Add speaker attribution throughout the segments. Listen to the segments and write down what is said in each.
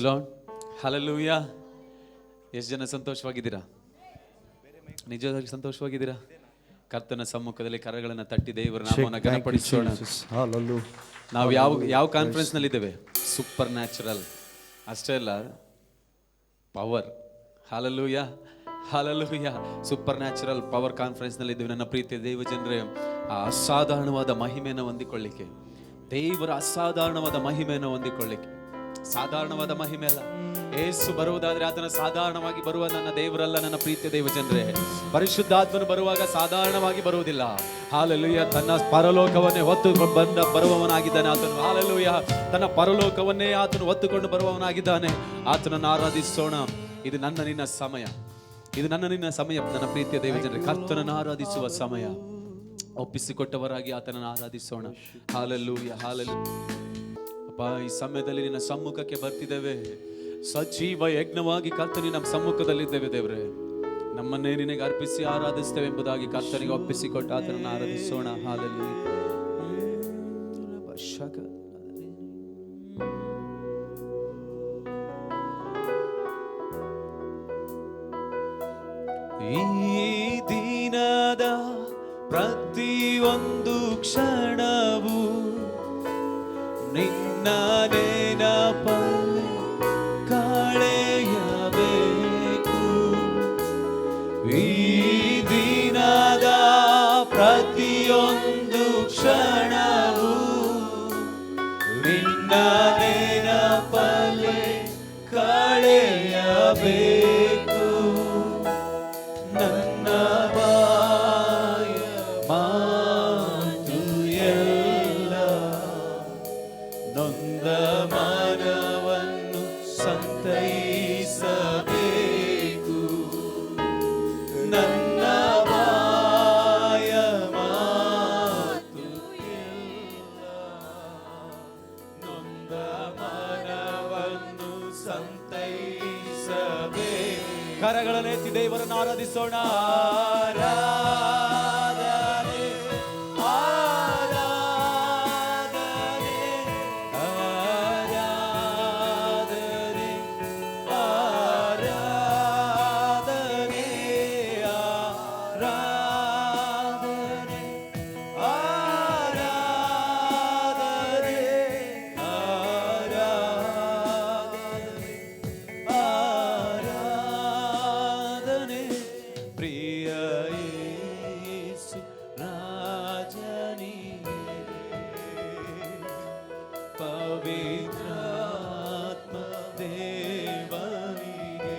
Speaker 1: The lord. Hallelujah. ಎಷ್ಟು ಜನ ಸಂತೋಷವಾಗಿದ್ದೀರಾ? ನಿಜವಾಗಿ ಸಂತೋಷವಾಗಿದ್ದೀರಾ? ಕರ್ತನ ಸಮ್ಮುಖದಲ್ಲಿ ಕರಗಳನ್ನು ತಟ್ಟಿ ದೇವರ ನಾಮವನ್ನು ಘನಪಡಿಸೋಣ. ನಾವು ಯಾವ ಕಾನ್ಫರೆನ್ಸ್ ನಲ್ಲಿ ಇದ್ದೇವೆ? ಸೂಪರ್ ನ್ಯಾಚುರಲ್ ಅಷ್ಟೇ ಅಲ್ಲ, power. Hallelujah, hallelujah. Super natural power conference ನಲ್ಲಿ ಇದ್ದೇವೆ. ನನ್ನ ಪ್ರೀತಿಯ ದೇವ ಜನರೇ, ಆ ಅಸಾಧಾರಣವಾದ ಮಹಿಮೆಯನ್ನು ಹೊಂದಿಕೊಳ್ಳಿಕ್ಕೆ, ದೇವರ ಅಸಾಧಾರಣವಾದ ಮಹಿಮೆಯನ್ನು ಹೊಂದಿಕೊಳ್ಳಿಕ್ಕೆ, ಸಾಧಾರಣವಾದ ಮಹಿಮೆ ಅಲ್ಲ. ಏಸು ಬರುವುದಾದ್ರೆ ಆತನ ಸಾಧಾರಣವಾಗಿ ಬರುವ ನನ್ನ ದೇವರಲ್ಲ. ನನ್ನ ಪ್ರೀತಿಯ ದೇವ ಜನರೇ, ಪರಿಶುದ್ಧಾತ್ಮನು ಬರುವಾಗ ಸಾಧಾರಣವಾಗಿ ಬರುವುದಿಲ್ಲ. ಹಲ್ಲೆಲೂಯಾ. ತನ್ನ ಪರಲೋಕವನ್ನೇ ಹೊತ್ತುಕೊಂಡು ಬರುವವನಾಗಿದ್ದಾನೆ ಆತನು. ಹಲ್ಲೆಲೂಯಾ. ತನ್ನ ಪರಲೋಕವನ್ನೇ ಆತನು ಹೊತ್ತುಕೊಂಡು ಬರುವವನಾಗಿದ್ದಾನೆ. ಆತನನ್ನು ಆರಾಧಿಸೋಣ. ಇದು ನನ್ನ ನಿನ್ನ ಸಮಯ, ಇದು ನನ್ನ ನಿನ್ನ ಸಮಯ. ನನ್ನ ಪ್ರೀತಿಯ ದೇವ ಜನರೇ, ಕರ್ತನನ್ನು ಆರಾಧಿಸುವ ಸಮಯ. ಒಪ್ಪಿಸಿಕೊಟ್ಟವರಾಗಿ ಆತನನ್ನು ಆರಾಧಿಸೋಣ. Hallelujah, hallelujah. ಅಪ್ಪ, ಈ ಸಮಯದಲ್ಲಿ ನಿನ್ನ ಸಮ್ಮುಖಕ್ಕೆ ಬರ್ತಿದ್ದೇವೆ. ಸಜೀವ ಯಜ್ಞವಾಗಿ ಕರ್ತನಿ ನಮ್ಮ ಸಮ್ಮುಖದಲ್ಲಿದ್ದೇವೆ. ದೇವರೇ, ನಮ್ಮನ್ನೇ ನಿನಗೆ ಅರ್ಪಿಸಿ ಆರಾಧಿಸ್ತೇವೆ ಎಂಬುದಾಗಿ ಕರ್ತನಿಗೆ ಒಪ್ಪಿಸಿಕೊಟ್ಟು ಆತನನ್ನು ಆರಾಧಿಸೋಣ. ಹಲ್ಲೆಲೂಯಾ. ಈ ದಿನದ ಪ್ರತಿಯೊಂದು ಕ್ಷಣವು ನಿನ್ನ ನೆನಪಲ್ಲಿ ಕಳೆಯಬೇಕು. ಈ ದಿನದ ಪ್ರತಿಯೊಂದು ಕ್ಷಣವು ನಿನ್ನ ನೆನಪಲ್ಲಿ ಕಳೆಯಬೇಕು. ನನ್ನ ಬಾಯ ಮಾತು ಎಲ್ಲ ನೊಂದ ಮನವನ್ನು ಸಂತೈಸಬೇಕು. ನನ್ನ ಬಾಯ ಮಾತು ಎಲ್ಲ ನೊಂದ ಮನವನ್ನು ಸಂತೈಸಬೇಕು. ಕರಗಳನ್ನೆತ್ತಿ ದೇವರನ್ನು ಆರಾಧಿಸೋಣ. ಆರಾಧನೆ, ಆರಾಧನೆ, ಆರಾಧನೆ, ಆರಾಧನೆ, ಆರಾಧನೆ, ಆರಾಧನೆ, ಆರಾಧನೆ. ಪ್ರಿಯ ಯೇಸು ರಾಜನಿಗೆ, ಪವಿತ್ರಾತ್ಮ ದೇವನಿಗೆ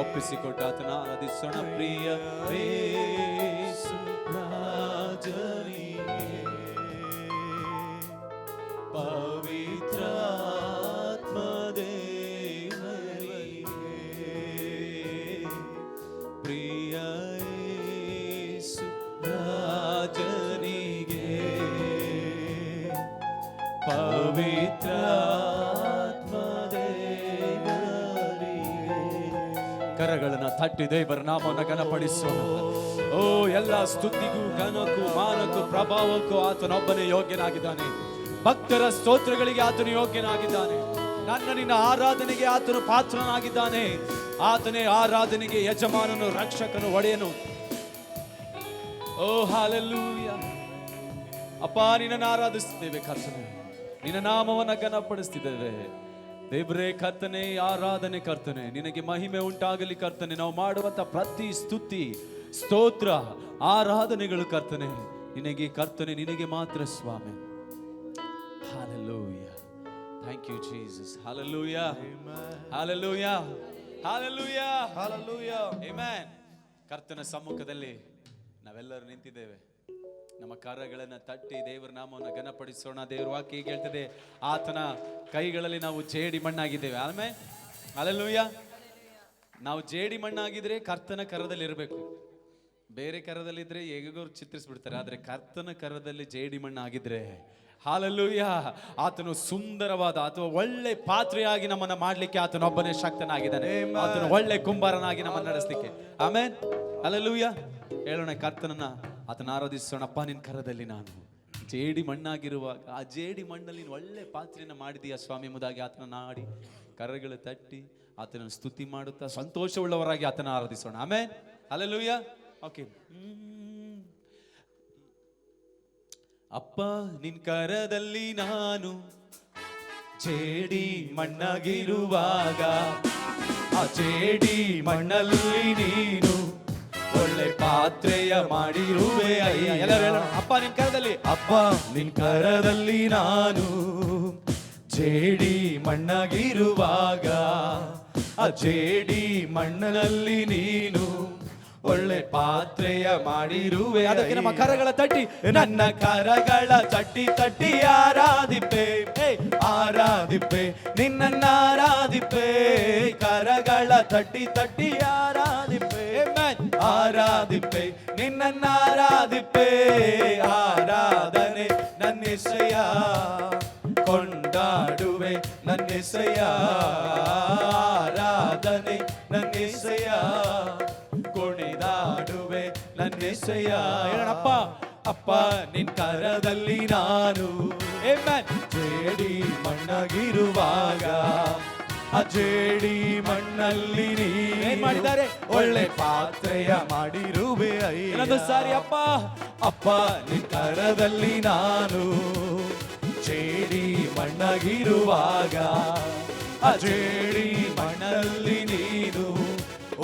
Speaker 1: ಒಪ್ಪಿಸಿಕೊಟ್ಟು ಆತನ ಆರಾಧಿಸೋಣ. ಪ್ರಿಯ ಯೇಸು ರಾಜನಿಗೆ, ಪವಿತ್ರಾತ್ಮ ದೇವನಿಗೆ, ಪ್ರಿಯ ಯೇಸು ರಾಜನಿಗೆ, ಪವಿತ್ರಾತ್ಮ ದೇವರಿಗೆ. ಕರಗಳನ್ನು ತಟ್ಟಿ ದೇವರ ನಾಮವನ್ನು ಘನಪಡಿಸೋಣ. ಓ, ಎಲ್ಲ ಸ್ತುತಿಗೂ ಘನಕ್ಕೂ ಮಾನಕ್ಕೂ ಪ್ರಭಾವಕ್ಕೂ ಆತನೊಬ್ಬನೇ ಯೋಗ್ಯನಾಗಿದ್ದಾನೆ. ಭಕ್ತರ ಸ್ತೋತ್ರಗಳಿಗೆ ಆತನು ಯೋಗ್ಯನಾಗಿದ್ದಾನೆ. ನನ್ನ ನಿನ್ನ ಆರಾಧನೆಗೆ ಆತನು ಪಾತ್ರನಾಗಿದ್ದಾನೆ. ಆತನೇ ಆರಾಧನೆಗೆ ಯಜಮಾನನು, ರಕ್ಷಕನು, ಒಡೆಯನು. ಓ ಹಲ್ಲೆಲೂಯಾ. ಅಪ್ಪ, ನಿನ್ನನ್ನು ಆರಾಧಿಸುತ್ತೇವೆ ಕರ್ತನೆ, ನಿನ್ನ ನಾಮವನ್ನು ಘನಪಡಿಸುತ್ತಿದ್ದೇವೆ. ದೇವರೇ, ಕರ್ತನೆ, ಆರಾಧನೆ ಕರ್ತನೆ, ನಿನಗೆ ಮಹಿಮೆ ಉಂಟಾಗಲಿ ಕರ್ತನೆ. ನಾವು ಮಾಡುವಂತ ಪ್ರತಿ ಸ್ತುತಿ, ಸ್ತೋತ್ರ, ಆರಾಧನೆಗಳು ಕರ್ತನೆ ನಿನಗೆ, ಕರ್ತನೆ ನಿನಗೆ ಮಾತ್ರ ಸ್ವಾಮಿ. Hallelujah. Thank you Jesus. Hallelujah, hallelujah, hallelujah, hallelujah. Amen. ಕರ್ತನ ಸಮ್ಮುಖದಲ್ಲಿ ನಾವೆಲ್ಲರೂ ನಿಂತಿದ್ದೇವೆ. ನಮ್ಮ ಕರಗಳನ್ನು ತಟ್ಟಿ ದೇವರ ನಾಮವನ್ನು ಘನಪಡಿಸೋಣ. ದೇವರ ವಾಕ್ಯ ಹೀಗೆ ಹೇಳ್ತದೆ, ಆತನ ಕೈಗಳಲ್ಲಿ ನಾವು ಜೇಡಿ ಮಣ್ಣಾಗಿದ್ದೇವೆ. ಆಮೇಲೆ ಹಲ್ಲೆಲೂಯಾ. ನಾವು ಜೇಡಿ ಮಣ್ಣಾಗಿದ್ರೆ ಕರ್ತನ ಕರದಲ್ಲಿ ಇರಬೇಕು. ಬೇರೆ ಕರದಲ್ಲಿದ್ರೆ ಹೇಗೋ ಚಿತ್ರಿಸ್ಬಿಡ್ತಾರೆ. ಆದರೆ ಕರ್ತನ ಕರದಲ್ಲಿ ಜೇಡಿ ಮಣ್ಣಾಗಿದ್ರೆ ಹಲ್ಲೆಲೂಯಾ, ಆತನು ಸುಂದರವಾದ ಅಥವಾ ಒಳ್ಳೆ ಪಾತ್ರೆಯಾಗಿ ನಮ್ಮನ್ನ ಮಾಡ್ಲಿಕ್ಕೆ ಆತನೊಬ್ಬನೇ ಶಕ್ತನಾಗಿದ್ದಾನೆ. ಆತನು ಒಳ್ಳೆ ಕುಂಬಾರನಾಗಿ ನಮ್ಮನ್ನು ನಡೆಸಲಿಕ್ಕೆ. ಆಮೆನ್. ಹಲ್ಲೆಲೂಯಾ. ಹೇಳೋಣ, ಕರ್ತನನ್ನ ಆತನ ಆರಾಧಿಸೋಣ. ಅಪ್ಪ, ನಿನ್ನ ಕರದಲ್ಲಿ ನಾನು ಜೇಡಿ ಮಣ್ಣಾಗಿರುವಾಗ ಆ ಜೇಡಿ ಮಣ್ಣಲ್ಲಿ ನೀನು ಒಳ್ಳೆ ಪಾತ್ರೆಯನ್ನು ಮಾಡಿದೀಯ ಸ್ವಾಮಿ ಎಂಬುದಾಗಿ ಆತನ ನಾಡಿ ಕರಗಳು ತಟ್ಟಿ ಆತನ ಸ್ತುತಿ ಮಾಡುತ್ತಾ ಸಂತೋಷವುಳ್ಳವರಾಗಿ ಆತನ ಆರಾಧಿಸೋಣ. ಆಮೆನ್. ಹಲ್ಲೆಲೂಯಾ. ಓಕೆ. ಅಪ್ಪ ನಿನ್ ಕರದಲ್ಲಿ ನಾನು ಜೇಡಿ ಮಣ್ಣಾಗಿರುವಾಗ, ಆ ಜೇಡಿ ಮಣ್ಣಲ್ಲಿ ನೀನು ಒಳ್ಳೆ ಪಾತ್ರೆಯ ಮಾಡಿರುವೆ ಅಯ್ಯ. ಎಲ್ಲರೂ ಹೇಳೋಣ, ಅಪ್ಪ ನಿನ್ ಕರದಲ್ಲಿ, ಅಪ್ಪ ನಿನ್ ಕರದಲ್ಲಿ ನಾನು ಜೇಡಿ ಮಣ್ಣಾಗಿರುವಾಗ, ಆ ಜೇಡಿ ಮಣ್ಣಲ್ಲಿ ನೀನು ಒಳ್ಳೆ ಪಾತ್ರೆಯ ಮಾಡಿರುವೆ. ಅದಕ್ಕೆ ನಮ್ಮ ಕರಗಳ ತಟ್ಟಿ, ನನ್ನ ಕರಗಳ ತಟ್ಟಿ ತಟ್ಟಿ ಆರಾಧಿಪೆ, ಆರಾಧಿಪೆ ನಿನ್ನ ಆರಾಧಿಪೆ. ಕರಗಳ ತಟ್ಟಿ ತಟ್ಟಿ ಆರಾಧಿಪೆ, ಆರಾಧಿಪೆ ನಿನ್ನ ಆರಾಧಿಪೆ. ಆರಾಧನೆ ನನ್ನೆಸೆಯ ಕೊಂಡಾಡುವೆ ನನ್ನೆಸೆಯ, ಆರಾಧನೆ ನನ್ನೆಸೆಯ ಕುಣಿದಾಡುವೆ ನನ್ನೆಸೆಯ. ಹೇಳಪ್ಪ, ಅಪ್ಪ ನಿನ್ ಕರದಲ್ಲಿ ನಾನು ಜೇಡಿ ಮಣ್ಣಾಗಿರುವಾಗ, ಆ ಜೇಡಿ ಮಣ್ಣಲ್ಲಿ ನೀನ್ ಮಾಡಿದ್ದಾರೆ ಒಳ್ಳೆ ಪಾತ್ರೆಯ ಮಾಡಿರುವೆ ಇನ್ನೊಂದು ಸಾರಿ. ಅಪ್ಪ, ಅಪ್ಪ ನಿನ್ ಕರದಲ್ಲಿ ನಾನು ಜೇಡಿ ಮಣ್ಣಾಗಿರುವಾಗ, ಆ ಜೇಡಿ ಮಣ್ಣಲ್ಲಿ ನೀನು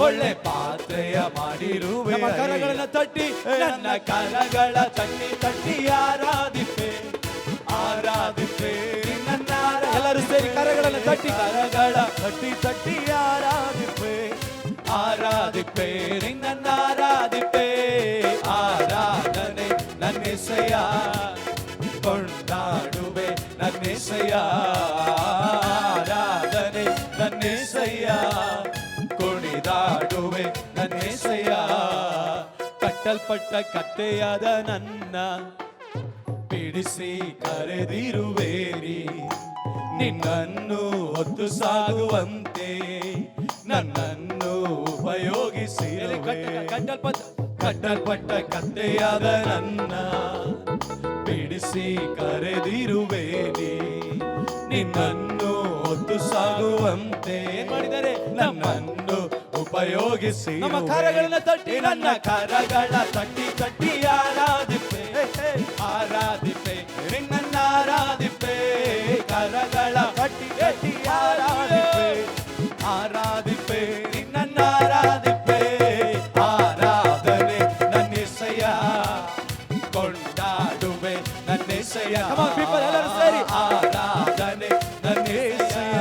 Speaker 1: ಒಳ್ಳೆ ಪಾತ್ರೆಯ ಮಾಡಿರುವೆ. ಕರಗಳನ್ನ ತಟ್ಟಿ, ನನ್ನ ಕರಗಳ ತಟ್ಟಿ ತಟ್ಟಿ ಆರಾಧಿಪೆ, ಆರಾಧಿಪೆ ನಿನ್ನ. ಎಲ್ಲರೂ ಸೇರಿ ಕರಗಳನ್ನ ತಟ್ಟಿ, ಕರಗಳ ತಟ್ಟಿ ತಟ್ಟಿ ಆರಾಧಿಪೆ, ಆರಾಧಿಪೆ ನಿನ್ನ ಆರಾಧಿಪೆ. ಆರಾಧನೆ ನನ್ನೆಸೆಯ ಕೊಂಡಾಡುವೆ ನನ್ನೆಸೆಯ, ಆರಾಧನೆ ನನ್ನೆಸೆಯ ಕುಣಿದಾಡುವೆ ನನ್ನೆಸೆಯ. ಕಟ್ಟಲ್ಪಟ್ಟ ಕತ್ತೆಯಾದ ನನ್ನ ಬಿಡಿಸಿ ಕರೆದಿರುವೇರಿ, ನಿನ್ನನ್ನು ಹೊತ್ತು ಸಾಗುವಂತೆ ನನ್ನನ್ನು ಉಪಯೋಗಿಸಿರುವೆ. ಕಟ್ಟಲ್ಪಟ್ಟ ಕತ್ತೆಯಾದ ನನ್ನ ಬಿಡಿಸಿ ಕರೆದಿರುವೇರಿ, ನಿನ್ನನ್ನು ಹೊತ್ತು ಸಾಗುವಂತೆ ಮಾಡಿದರೆ ನನ್ನನ್ನು ಉಪಯೋಗಿಸಿ. ನಮ್ಮ ಕರಗಳನ್ನ ತಟ್ಟಿ, ನನ್ನ ಕರಗಳ ತಟ್ಟಿ ತಟ್ಟಿ ಆರಾಧಿಪೆ, ಆರಾಧಿಪೆ ನಿನ್ನ ಆರಾಧಿಪೆ. ಕರಗಳ ತಟ್ಟಿ ತಟ್ಟಿ ಆರಾಧಿಪೆ, ಆರಾಧಿಪೆ ನಿನ್ನ ಆರಾಧಿಪೆ. ಆರಾಧನೆ ನನ್ನೆಸೆಯ ಕೊಂಡಾಡುವೆ ನನ್ನೆಸೆಯ. ಎಲ್ಲರೂ ಸೇರಿ ಆರಾಧನೆ ನನ್ನೆಸೆಯ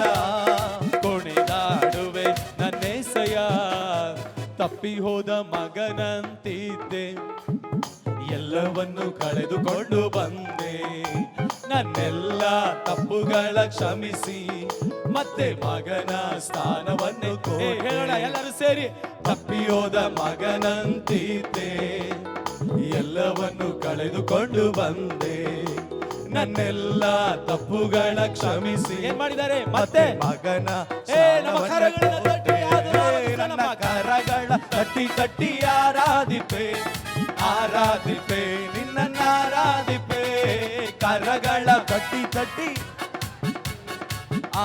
Speaker 1: ಕುಣಿದಾಡುವೆ ನನ್ನೆಸೆಯ. ತಪ್ಪಿ ಹೋದ ಮಗನಂತಿದ್ದೆ, ಎಲ್ಲವನ್ನು ಕಳೆದುಕೊಂಡು ಬಂದೆ. ನನ್ನೆಲ್ಲ ತಪ್ಪುಗಳ ಕ್ಷಮಿಸಿ ಮತ್ತೆ ಮಗನ ಸ್ಥಾನವನ್ನು ಹೇಳೋಣ ಎಲ್ಲರೂ ಸೇರಿ. ತಪ್ಪಿ ಹೋದ ಮಗನಂತಿದ್ದೆ, ಎಲ್ಲವನ್ನು ಕಳೆದುಕೊಂಡು ಬಂದೆ. ನನ್ನೆಲ್ಲ ತಪ್ಪುಗಳ ಕ್ಷಮಿಸಿ ಏನ್ ಮಾಡಿದ್ದಾರೆ ಮತ್ತೆ ಮಗನ. ನಮ್ಮ ಕರಗಳ ತಟ್ಟಿ, ನನ್ನ ಕರಗಳ ತಟ್ಟಿ ತಟ್ಟಿ ಆರಾಧಿಪೆ, ಆರಾಧಿಪೆ ನಿನ್ನ ಆರಾಧಿಪೆ. ಕರಗಳ ತಟ್ಟಿ ತಟ್ಟಿ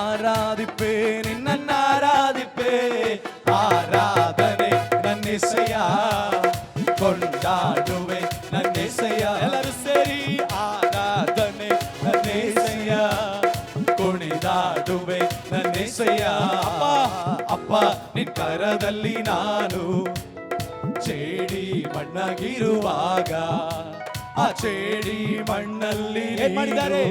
Speaker 1: ಆರಾಧಿಪೆ ನಿನ್ನ ಆರಾಧಿಪೆ. ಆರಾಧನೆ ನನ್ನೆಸೆಯ ಕೊಂಡಾಡುವೆ ನನ್ನೆಸೆಯ. ಎಲ್ಲರೂ ಸೇರಿ ಆರಾಧನೆ ನನ್ನೆಸೆಯ ಕುಣಿದಾಡುವೆ ನನ್ನೆಸೆಯ. ಅಪ್ಪ, ಅಪ್ಪ ನಿನ್ ಕರದಲ್ಲಿ ನಾನು ಚೇಡಿ ಮಣ್ಣಾಗಿರುವಾಗ, ಆ ಚೇಡಿ ಮಣ್ಣಲ್ಲಿ ಏನ್ ಮಾಡಿದ್ದಾರೆ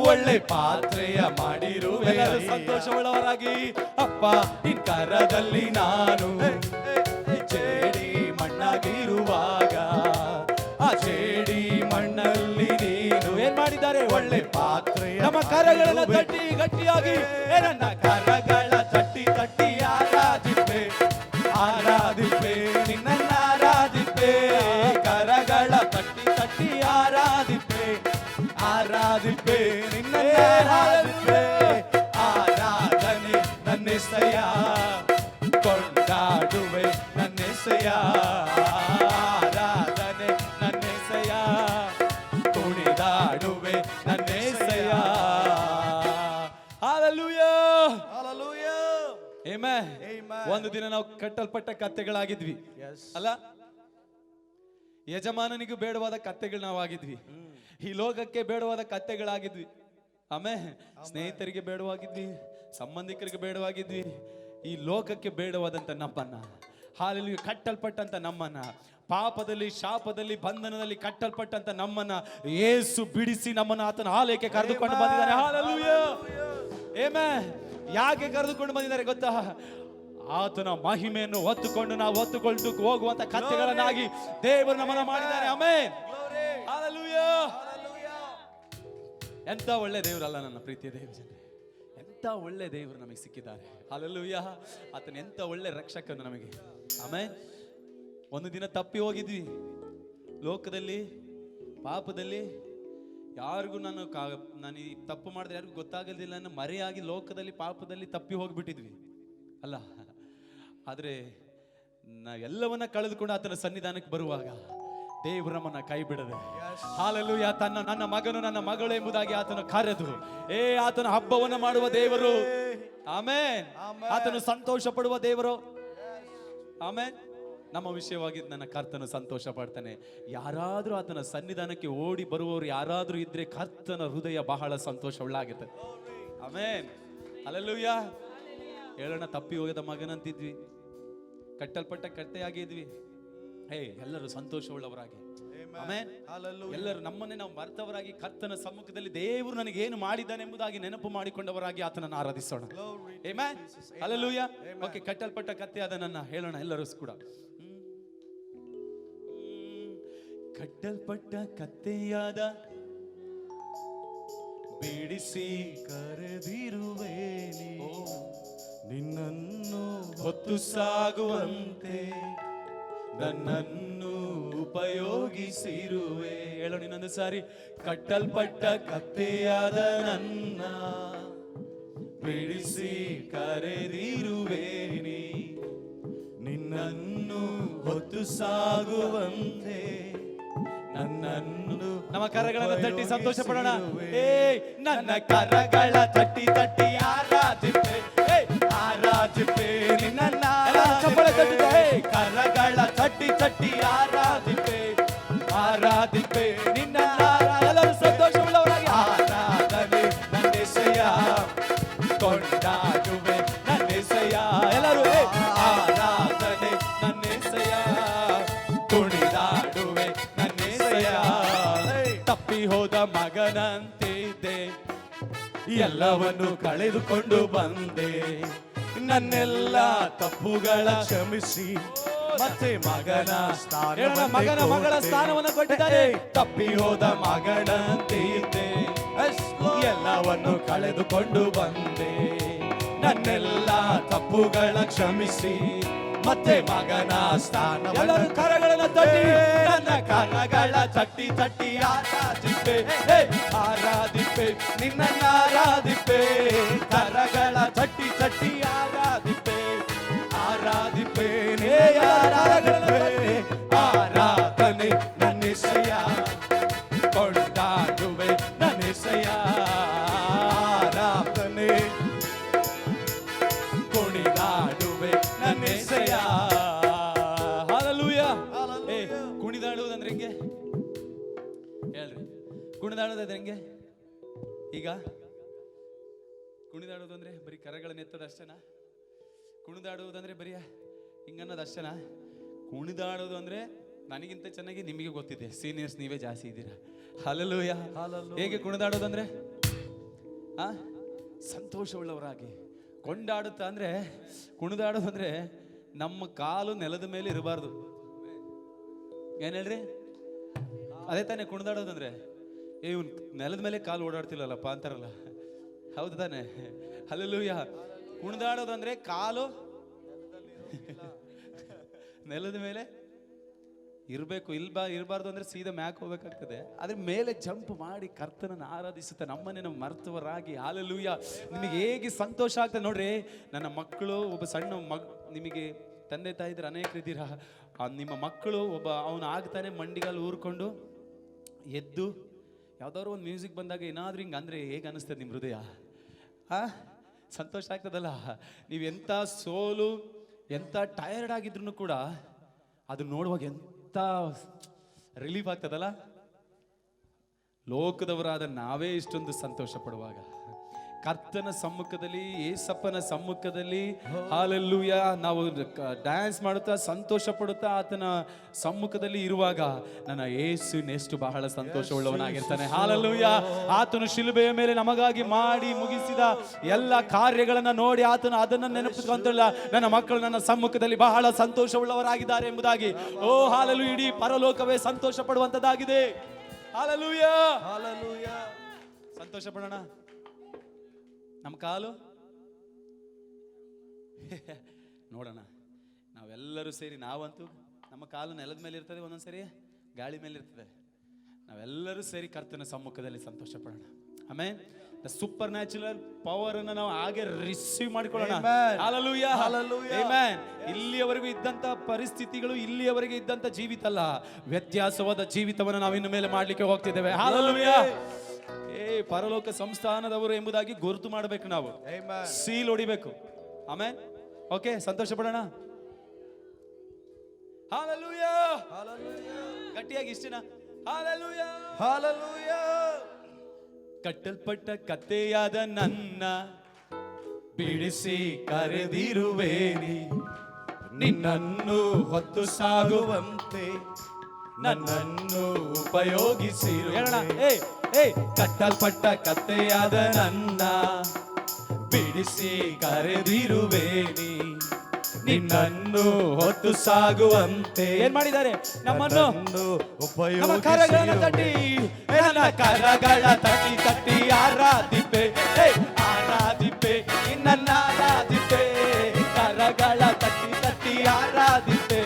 Speaker 1: ಒಳ್ಳೆ ಪಾತ್ರೆಯ ಮಾಡಿರುವೆ. ಸಂತೋಷವುಳ್ಳವರಾಗಿ, ಅಪ್ಪ ನಿನ್ ಕರದಲ್ಲಿ ನಾನು ಚೇಡಿ ಮಣ್ಣಾಗಿರುವಾಗ, ಆ ಚೇಡಿ ಮಣ್ಣಲ್ಲಿ ನೀನು ಏನ್ ಮಾಡಿದ್ದಾರೆ ಒಳ್ಳೆ ಪಾತ್ರೆಯ. ನಮ್ಮ ಕರಗಳನ್ನ ತಟ್ಟಿ ಗಟ್ಟಿಯಾಗಿ, ನನ್ನ ಕರಗಳ ತಟ್ಟಿ ತಟ್ಟಿ ಆರಾಧಿಪೆ, ಆರಾಧಿಪೆ ನಿನ್ನ ಆರಾಧಿಪೆ. ಕರಗಳ ತಟ್ಟಿ ತಟ್ಟಿ ಆರಾಧಿಪೆ, ಆರಾಧಿಪೆ ನಿನ್ನ ಆರಾಧಿಪೆ. ಆರಾಧನೆ ನನ್ನೆಸೆಯ ಕೊಂಡಾಡುವೆ ನನ್ನೆಸೆಯ. ಆರಾಧನೆ ನನ್ನೆಸೆಯ ಕುಣಿದಾಡುವೆ ನನ್ನೆಸೆಯ. Hallelujah, hallelujah. ಒಂದು ದಿನ ನಾವು ಕಟ್ಟಲ್ಪಟ್ಟ ಕತ್ತೆಗಳಾಗಿದ್ವಿ ಅಲ್ಲ, ಯಜಮಾನನಿಗೂ ಬೇಡವಾದ ಕತ್ತೆಗಳು ನಾವು ಆಗಿದ್ವಿ, ಈ ಲೋಕಕ್ಕೆ ಬೇಡವಾದ ಕತ್ತೆಗಳಾಗಿದ್ವಿ. ಆಮೇಲೆ ಸ್ನೇಹಿತರಿಗೆ ಬೇಡವಾಗಿದ್ವಿ, ಸಂಬಂಧಿಕರಿಗೆ ಬೇಡವಾಗಿದ್ವಿ, ಈ ಲೋಕಕ್ಕೆ ಬೇಡವಾದಂತ ನಮ್ಮನ್ನ, ಹಾಲೆಲೂಯಾ, ಕಟ್ಟಲ್ಪಟ್ಟಂತ ನಮ್ಮನ್ನ, ಪಾಪದಲ್ಲಿ ಶಾಪದಲ್ಲಿ ಬಂಧನದಲ್ಲಿ ಕಟ್ಟಲ್ಪಟ್ಟಂತ ನಮ್ಮನ್ನ ಯೇಸು ಬಿಡಿಸಿ ನಮ್ಮನ್ನ ಆತನ ಆಲಯಕ್ಕೆ ಕರೆದುಕೊಂಡು ಬಂದಿದ್ದಾನೆ. Hallelujah, amen. ಯಾಕೆ ಕರೆದುಕೊಂಡು ಬಂದಿದ್ದಾರೆ ಗೊತ್ತಾ? ಆತನ ಮಹಿಮೆಯನ್ನು ಹೊತ್ತುಕೊಂಡು ನಾವು ಹೊತ್ತುಕೊಂಡು ಹೋಗುವಂತ ಕತ್ತೆಗಳನ್ನಾಗಿ ದೇವರು ನಮ್ಮನ್ನ ಮಾಡಿದ್ದಾರೆ. Amen, hallelujah. ಎಂತ ಒಳ್ಳೆ ದೇವರಲ್ಲ ನನ್ನ ಪ್ರೀತಿಯ ದೇವ ಜನರೇ, ಎಂತ ಒಳ್ಳೆ ದೇವರು ನಮಗೆ ಸಿಕ್ಕಿದ್ದಾರೆ. ಹಾಲೆಲೂಯಾ, ಆತನ ಎಂತ ಒಳ್ಳೆ ರಕ್ಷಕನು ನಮಗೆ. ಆಮೆನ್. ಒಂದು ದಿನ ತಪ್ಪಿ ಹೋಗಿದ್ವಿ ಲೋಕದಲ್ಲಿ, ಪಾಪದಲ್ಲಿ, ಯಾರಿಗೂ ನಾನು ಈ ತಪ್ಪು ಮಾಡಿದ್ರೆ ಯಾರಿಗೂ ಗೊತ್ತಾಗೋದಿಲ್ಲ ಅನ್ನೋ ಮರೆಯಾಗಿ ಲೋಕದಲ್ಲಿ ಪಾಪದಲ್ಲಿ ತಪ್ಪಿ ಹೋಗಿಬಿಟ್ಟಿದ್ವಿ ಅಲ್ಲ. ಆದರೆ ಎಲ್ಲವನ್ನ ಕಳೆದುಕೊಂಡು ಆತನ ಸನ್ನಿಧಾನಕ್ಕೆ ಬರುವಾಗ ದೇವರು ನಮ್ಮನ್ನ ಕೈ ಬಿಡದೆ, ಹಾಲೆಲೂಯಾ, ನನ್ನ ಮಗನು ನನ್ನ ಮಗಳು ಎಂಬುದಾಗಿ ಆತನ ಕರೆದು ಆತನ ಹಬ್ಬವನ್ನು ಮಾಡುವ ದೇವರು. ಆಮೆನ್. ಆತನು ಸಂತೋಷ ಪಡುವ ದೇವರು. ಆಮೆನ್. ನಮ್ಮ ವಿಷಯವಾಗಿ ನನ್ನ ಕರ್ತನು ಸಂತೋಷ ಪಡ್ತಾನೆ. ಯಾರಾದ್ರೂ ಆತನ ಸನ್ನಿಧಾನಕ್ಕೆ ಓಡಿ ಬರುವವರು ಯಾರಾದ್ರೂ ಇದ್ರೆ ಕರ್ತನ ಹೃದಯ ಬಹಳ ಸಂತೋಷವುಳ್ಳಾಗುತ್ತೆ. Amen, hallelujah. ಹೇಳೋಣ, ತಪ್ಪಿ ಹೋಗದ ಮಗನಂತಿದ್ವಿ, ಕಟ್ಟಲ್ಪಟ್ಟ ಕಟ್ಟೆಯಾಗಿದ್ವಿ. ಎಲ್ಲರೂ ಸಂತೋಷವುಳ್ಳವರಾಗಿ, ಆಮೆನ್, ಎಲ್ಲರೂ ನಮ್ಮನ್ನೇ ನಾವು ಮರ್ತವರಾಗಿ ಕರ್ತನ ಸಮ್ಮುಖದಲ್ಲಿ ದೇವರು ನನಗೆ ಏನು ಮಾಡಿದ್ದಾನೆ ಎಂಬುದಾಗಿ ನೆನಪು ಮಾಡಿಕೊಂಡವರಾಗಿ ಆತನನ್ನು ಆರಾಧಿಸೋಣ. Amen, hallelujah. ಓಕೆ, ಕಟ್ಟಲ್ಪಟ್ಟ ಕತ್ತೆಯಾದ ನನ್ನ ಹೇಳೋಣ ಎಲ್ಲರೂ ಕೂಡ. ಕಟ್ಟಲ್ಪಟ್ಟ ಕತ್ತೆಯಾದ ಬಿಡಿಸಿ ಕರೆದಿರುವೆ, ನಿನ್ನನ್ನು ಹೊತ್ತು ಸಾಗುವಂತೆ ನನ್ನನ್ನು ಉಪಯೋಗಿಸಿರುವೆ. ಹೇಳೋ ಇನ್ನೊಂದು ಸಾರಿ, ಕಟ್ಟಲ್ಪಟ್ಟ ಕತ್ತೆಯಾದ ನನ್ನ ಬಿಡಿಸಿ ಕರೆದಿರುವೆ, ನಿನ್ನನ್ನು ಹೊತ್ತು ಸಾಗುವಂತೆ ನನ್ನನ್ನು. ನಮ್ಮ ಕರಗಳನ್ನು ತಟ್ಟಿ ಸಂತೋಷ ಪಡೋಣ. ನನ್ನ ಕರಗಳ ತಟ್ಟಿ ತಟ್ಟಿ ಆರಾಧಿಪೆ, ಆರಾಧಿಪೆ ನಿನ್ನ ಕರಗಳ ತಟ್ಟಿ ತಟ್ಟಿ ಆರಾಧಿಪೆ, ಆರಾಧಿಪೆ ನಿನ್ನ. ಎಲ್ಲರೂ ಸಂತೋಷವುಳ್ಳವರಾಗಿ ಆರಾಧನೆ ನನ್ನೆಸೆಯ ಕೊಂಡಾಡುವೆ, ನನ್ನೆಸೆಯ. ಎಲ್ಲರೂ ಆರಾಧನೆ ನನ್ನೆಸೆಯ ಕುಣಿದಾಡುವೆ, ನನ್ನೆಸೆಯ. ತಪ್ಪಿ ಹೋದ ಮಗನಂತಿದ್ದೆ, ಎಲ್ಲವನ್ನು ಕಳೆದುಕೊಂಡು ಬಂದೆ, ನನ್ನೆಲ್ಲ ತಪ್ಪುಗಳ ಕ್ಷಮಿಸಿ ಮತ್ತೆ ಮಗಳ ಸ್ಥಾನವನ್ನು ಕೊಟ್ಟಿದ್ದಾರೆ. ತಪ್ಪಿ ಹೋದ ಮಗನಂತಿದ್ದೆ, ಎಲ್ಲವನ್ನು ಕಳೆದುಕೊಂಡು ಬಂದೆ, ನನ್ನೆಲ್ಲ ತಪ್ಪುಗಳ ಕ್ಷಮಿಸಿ ಮತ್ತೆ ಮಗನ ಸ್ಥಾನ. ಎಲ್ಲರೂ ಕರಗಳನ್ನು ತಟ್ಟಿ, ನನ್ನ ಕರಗಳ ತಟ್ಟಿ ತಟ್ಟಿ ಆರಾಧಿಪೆ, ಆರಾಧಿಪೆ ನಿನ್ನನ್ನು ಆರಾಧಿಪೆ. ಕರಗಳ ತಟ್ಟಿ ತಟ್ಟಿ ಆರಾಧಿಪೆ, ಆರಾಧಿಪೆ ಆರಾಧನೆ, ಆರಾಧನೆ ನನ್ನೆಸೆಯ ಕೊಂಡಾಡುವೆ, ನನ್ನೆಸೆಯ ಆರಾಧನೆ ಕುಣಿದಾಡುವೆ, ನನ್ನೆಸೆಯ. ಹಲ್ಲೆಲೂಯಾ. ಕುಣಿದಾಡುವುದಂದ್ರೆ ಹೆಂಗೆ ಹೇಳ್ರಿ? ಕುಣಿದಾಡೋದಂದ್ರೆ ಹೆಂಗೆ? ಈಗ ಕುಣಿದಾಡೋದು ಅಂದ್ರೆ ಬರೀ ಕರಗಳನ್ನು ಎತ್ತೋದು ಅಷ್ಟೇನಾ? ಕುಣಿದಾಡುವುದಂದ್ರೆ ಬರೀ ಹಿಂಗನ್ನೋದು ಅಷ್ಟೇನಾ? ಕುಣಿದಾಡೋದು ಅಂದ್ರೆ ನನಗಿಂತ ಚೆನ್ನಾಗಿ ನಿಮಗೆ ಗೊತ್ತಿದೆ, ಸೀನಿಯರ್ಸ್ ನೀವೇ ಜಾಸ್ತಿ ಇದ್ದೀರಾ. ಹಲ್ಲೆಲೂಯಾ. ಹೇಗೆ ಕುಣಿದಾಡೋದಂದ್ರೆ ಸಂತೋಷವುಳ್ಳವರಾಗಿ ಕೊಂಡಾಡುತ್ತಾ. ಅಂದ್ರೆ ಕುಣಿದಾಡೋದು ಅಂದ್ರೆ ನಮ್ಮ ಕಾಲು ನೆಲದ ಮೇಲೆ ಇರಬಾರ್ದು. ಏನ್ ಹೇಳ್ರಿ? ಅದೇ ತಾನೇ ಕುಣಿದಾಡೋದಂದ್ರೆ. ಇವ್ನು ನೆಲದ ಮೇಲೆ ಕಾಲು ಓಡಾಡ್ತಿಲ್ಲಲ್ಲಪ್ಪ ಅಂತಾರಲ್ಲ, ಹೌದು ತಾನೆ? ಹಲ್ಲೆಲೂಯಾ. ಕುಣಿದಾಡೋದಂದ್ರೆ ಕಾಲು ನೆಲದ ಮೇಲೆ ಇರಬೇಕು, ಇರಬಾರ್ದು ಅಂದ್ರೆ ಸೀದಾ ಮ್ಯಾಕ್ ಹೋಗ್ಬೇಕಾಗ್ತದೆ. ಅದ್ರ ಮೇಲೆ ಜಂಪ್ ಮಾಡಿ ಕರ್ತನನ್ನು ಆರಾಧಿಸುತ್ತೆ ನಮ್ಮನ್ನೇ ನಾವು ಮರ್ತವರಾಗಿ. ಹಲ್ಲೆಲೂಯಾ. ನಿಮಗೆ ಹೇಗೆ ಸಂತೋಷ ಆಗ್ತದೆ ನೋಡ್ರಿ. ನನ್ನ ಮಕ್ಕಳು, ಒಬ್ಬ ಸಣ್ಣ ನಿಮಗೆ ತಂದೆ ತಾಯಿದ್ರು ಅನೇಕರಿದ್ದೀರಾ, ನಿಮ್ಮ ಮಕ್ಕಳು ಒಬ್ಬ ಅವನು ಆಗ್ತಾನೆ ಮಂಡಿಗಾಲು ಊರ್ಕೊಂಡು ಎದ್ದು ಯಾವ್ದಾದ್ರು ಒಂದು ಮ್ಯೂಸಿಕ್ ಬಂದಾಗ ಏನಾದ್ರೂ ಹಿಂಗೆ ಅಂದ್ರೆ ಹೇಗೆ ಅನಿಸ್ತದೆ ನಿಮ್ಮ ಹೃದಯ? ಸಂತೋಷ ಆಗ್ತದಲ್ಲ. ನೀವೆಂಥ ಸೋಲು, ಎಂತ ಟಯರ್ಡ್ ಆಗಿದ್ರು ಕೂಡ ಅದು ನೋಡುವಾಗ ಎಂತ ರಿಲೀಫ್ ಆಗ್ತದಲ್ಲ. ಲೋಕದವರಾದ ನಾವೇ ಇಷ್ಟೊಂದು ಸಂತೋಷ ಪಡುವಾಗ ಕರ್ತನ ಸಮ್ಮುಖದಲ್ಲಿ, ಏಸಪ್ಪನ ಸಮ್ಮುಖದಲ್ಲಿ ಹಾಲೆಲೂಯ ನಾವು ಡ್ಯಾನ್ಸ್ ಮಾಡುತ್ತಾ ಸಂತೋಷ ಪಡುತ್ತಾ ಆತನ ಸಮ್ಮುಖದಲ್ಲಿ ಇರುವಾಗ ನನ್ನ ಯೇಸುವಿನೆಷ್ಟು ಬಹಳ ಸಂತೋಷವುಳ್ಳವನಾಗಿರ್ತಾನೆ. ಹಾಲೆಲೂಯ. ಆತನು ಶಿಲುಬೆಯ ಮೇಲೆ ನಮಗಾಗಿ ಮಾಡಿ ಮುಗಿಸಿದ ಎಲ್ಲ ಕಾರ್ಯಗಳನ್ನ ನೋಡಿ ಆತನು ಅದನ್ನು ನೆನಪಿಸಿಕೊಂಡಲ್ಲ, ನನ್ನ ಮಕ್ಕಳು ನನ್ನ ಸಮ್ಮುಖದಲ್ಲಿ ಬಹಳ ಸಂತೋಷವುಳ್ಳವರಾಗಿದ್ದಾರೆ ಎಂಬುದಾಗಿ. ಓ ಹಾಲೆಲೂಯ. ಇಡೀ ಪರಲೋಕವೇ ಸಂತೋಷ ಪಡುವಂತದ್ದಾಗಿದೆ. Hallelujah, hallelujah. ಸಂತೋಷ ಪಡೋಣ. ನಮ್ಮ ಕಾಲು ನೋಡೋಣ, ನಾವೆಲ್ಲರೂ ಸೇರಿ, ನಾವಂತೂ ನಮ್ಮ ಕಾಲು ನೆಲದ ಮೇಲೆ ಇರ್ತದೆ, ಒಂದೊಂದ್ಸರಿ ಗಾಳಿ ಮೇಲೆ ಇರ್ತದೆ. ನಾವೆಲ್ಲರೂ ಸೇರಿ ಕರ್ತನ ಸಮ್ಮುಖದಲ್ಲಿ ಸಂತೋಷ ಪಡೋಣ. ಆಮೇಲೆ ಸೂಪರ್ ನ್ಯಾಚುರಲ್ ಪವರ್ ಅನ್ನು ನಾವು ಹಾಗೆ ರಿಸೀವ್ ಮಾಡಿಕೊಳ್ಳೋಣ. Hallelujah, hallelujah, amen. ಇಲ್ಲಿಯವರೆಗೂ ಇದ್ದಂತ ಪರಿಸ್ಥಿತಿಗಳು, ಇಲ್ಲಿಯವರೆಗೆ ಇದ್ದಂತ ಜೀವಿತ ಅಲ್ಲ, ವ್ಯತ್ಯಾಸವಾದ ಜೀವಿತವನ್ನು ನಾವು ಇನ್ನು ಮೇಲೆ ಮಾಡ್ಲಿಕ್ಕೆ ಹೋಗ್ತಿದ್ದೇವೆ. ಹಲ್ಲೆಲೂಯಾ. ಪರಲೋಕ ಸಂಸ್ಥಾನದವರು ಎಂಬುದಾಗಿ ಗುರುತು ಮಾಡಬೇಕು, ನಾವು ಸೀಲ್ ಹೊಡಿಬೇಕು. ಆಮೇಲೆ ಓಕೆ, ಸಂತೋಷ ಪಡೋಣ. Hallelujah, hallelujah. ಗಟ್ಟಿಯಾಗಿ ಇಷ್ಟೇನಾ? Hallelujah, hallelujah. ಕಟ್ಟಲ್ಪಟ್ಟ ಕತ್ತೆಯಾದ ನನ್ನ ಬಿಡಿಸಿ ಕರೆದಿರುವೇನಿ, ನಿನ್ನನ್ನು ಹೊತ್ತು ಸಾಗುವಂತೆ ನನ್ನನ್ನು ಉಪಯೋಗಿಸಿರು. ಕಟ್ಟಲ್ಪಟ್ಟ ಕತ್ತೆಯಾದ ನನ್ನ ಬಿಡಿಸಿ ಕರೆದಿರುವೇನಿ, ನಿನ್ನನ್ನು ಹೊತ್ತು ಸಾಗುವಂತೆ. ಏನ್ ಮಾಡಿದ್ದಾರೆ? ನಮ್ಮನ್ನು ನಮ್ಮ ಕರಗಳ ತಟ್ಟಿ, ನನ್ನ ಕರಗಳ ತಟ್ಟಿ ತಟ್ಟಿ ಆರಾಧಿಪೆ, ಆರಾಧಿಪೆ, ನಿನ್ನ ಆರಾಧಿಪೆ, ಕರಗಳ ತಟ್ಟಿ ತಟ್ಟಿ ಆರಾಧಿಪೆ,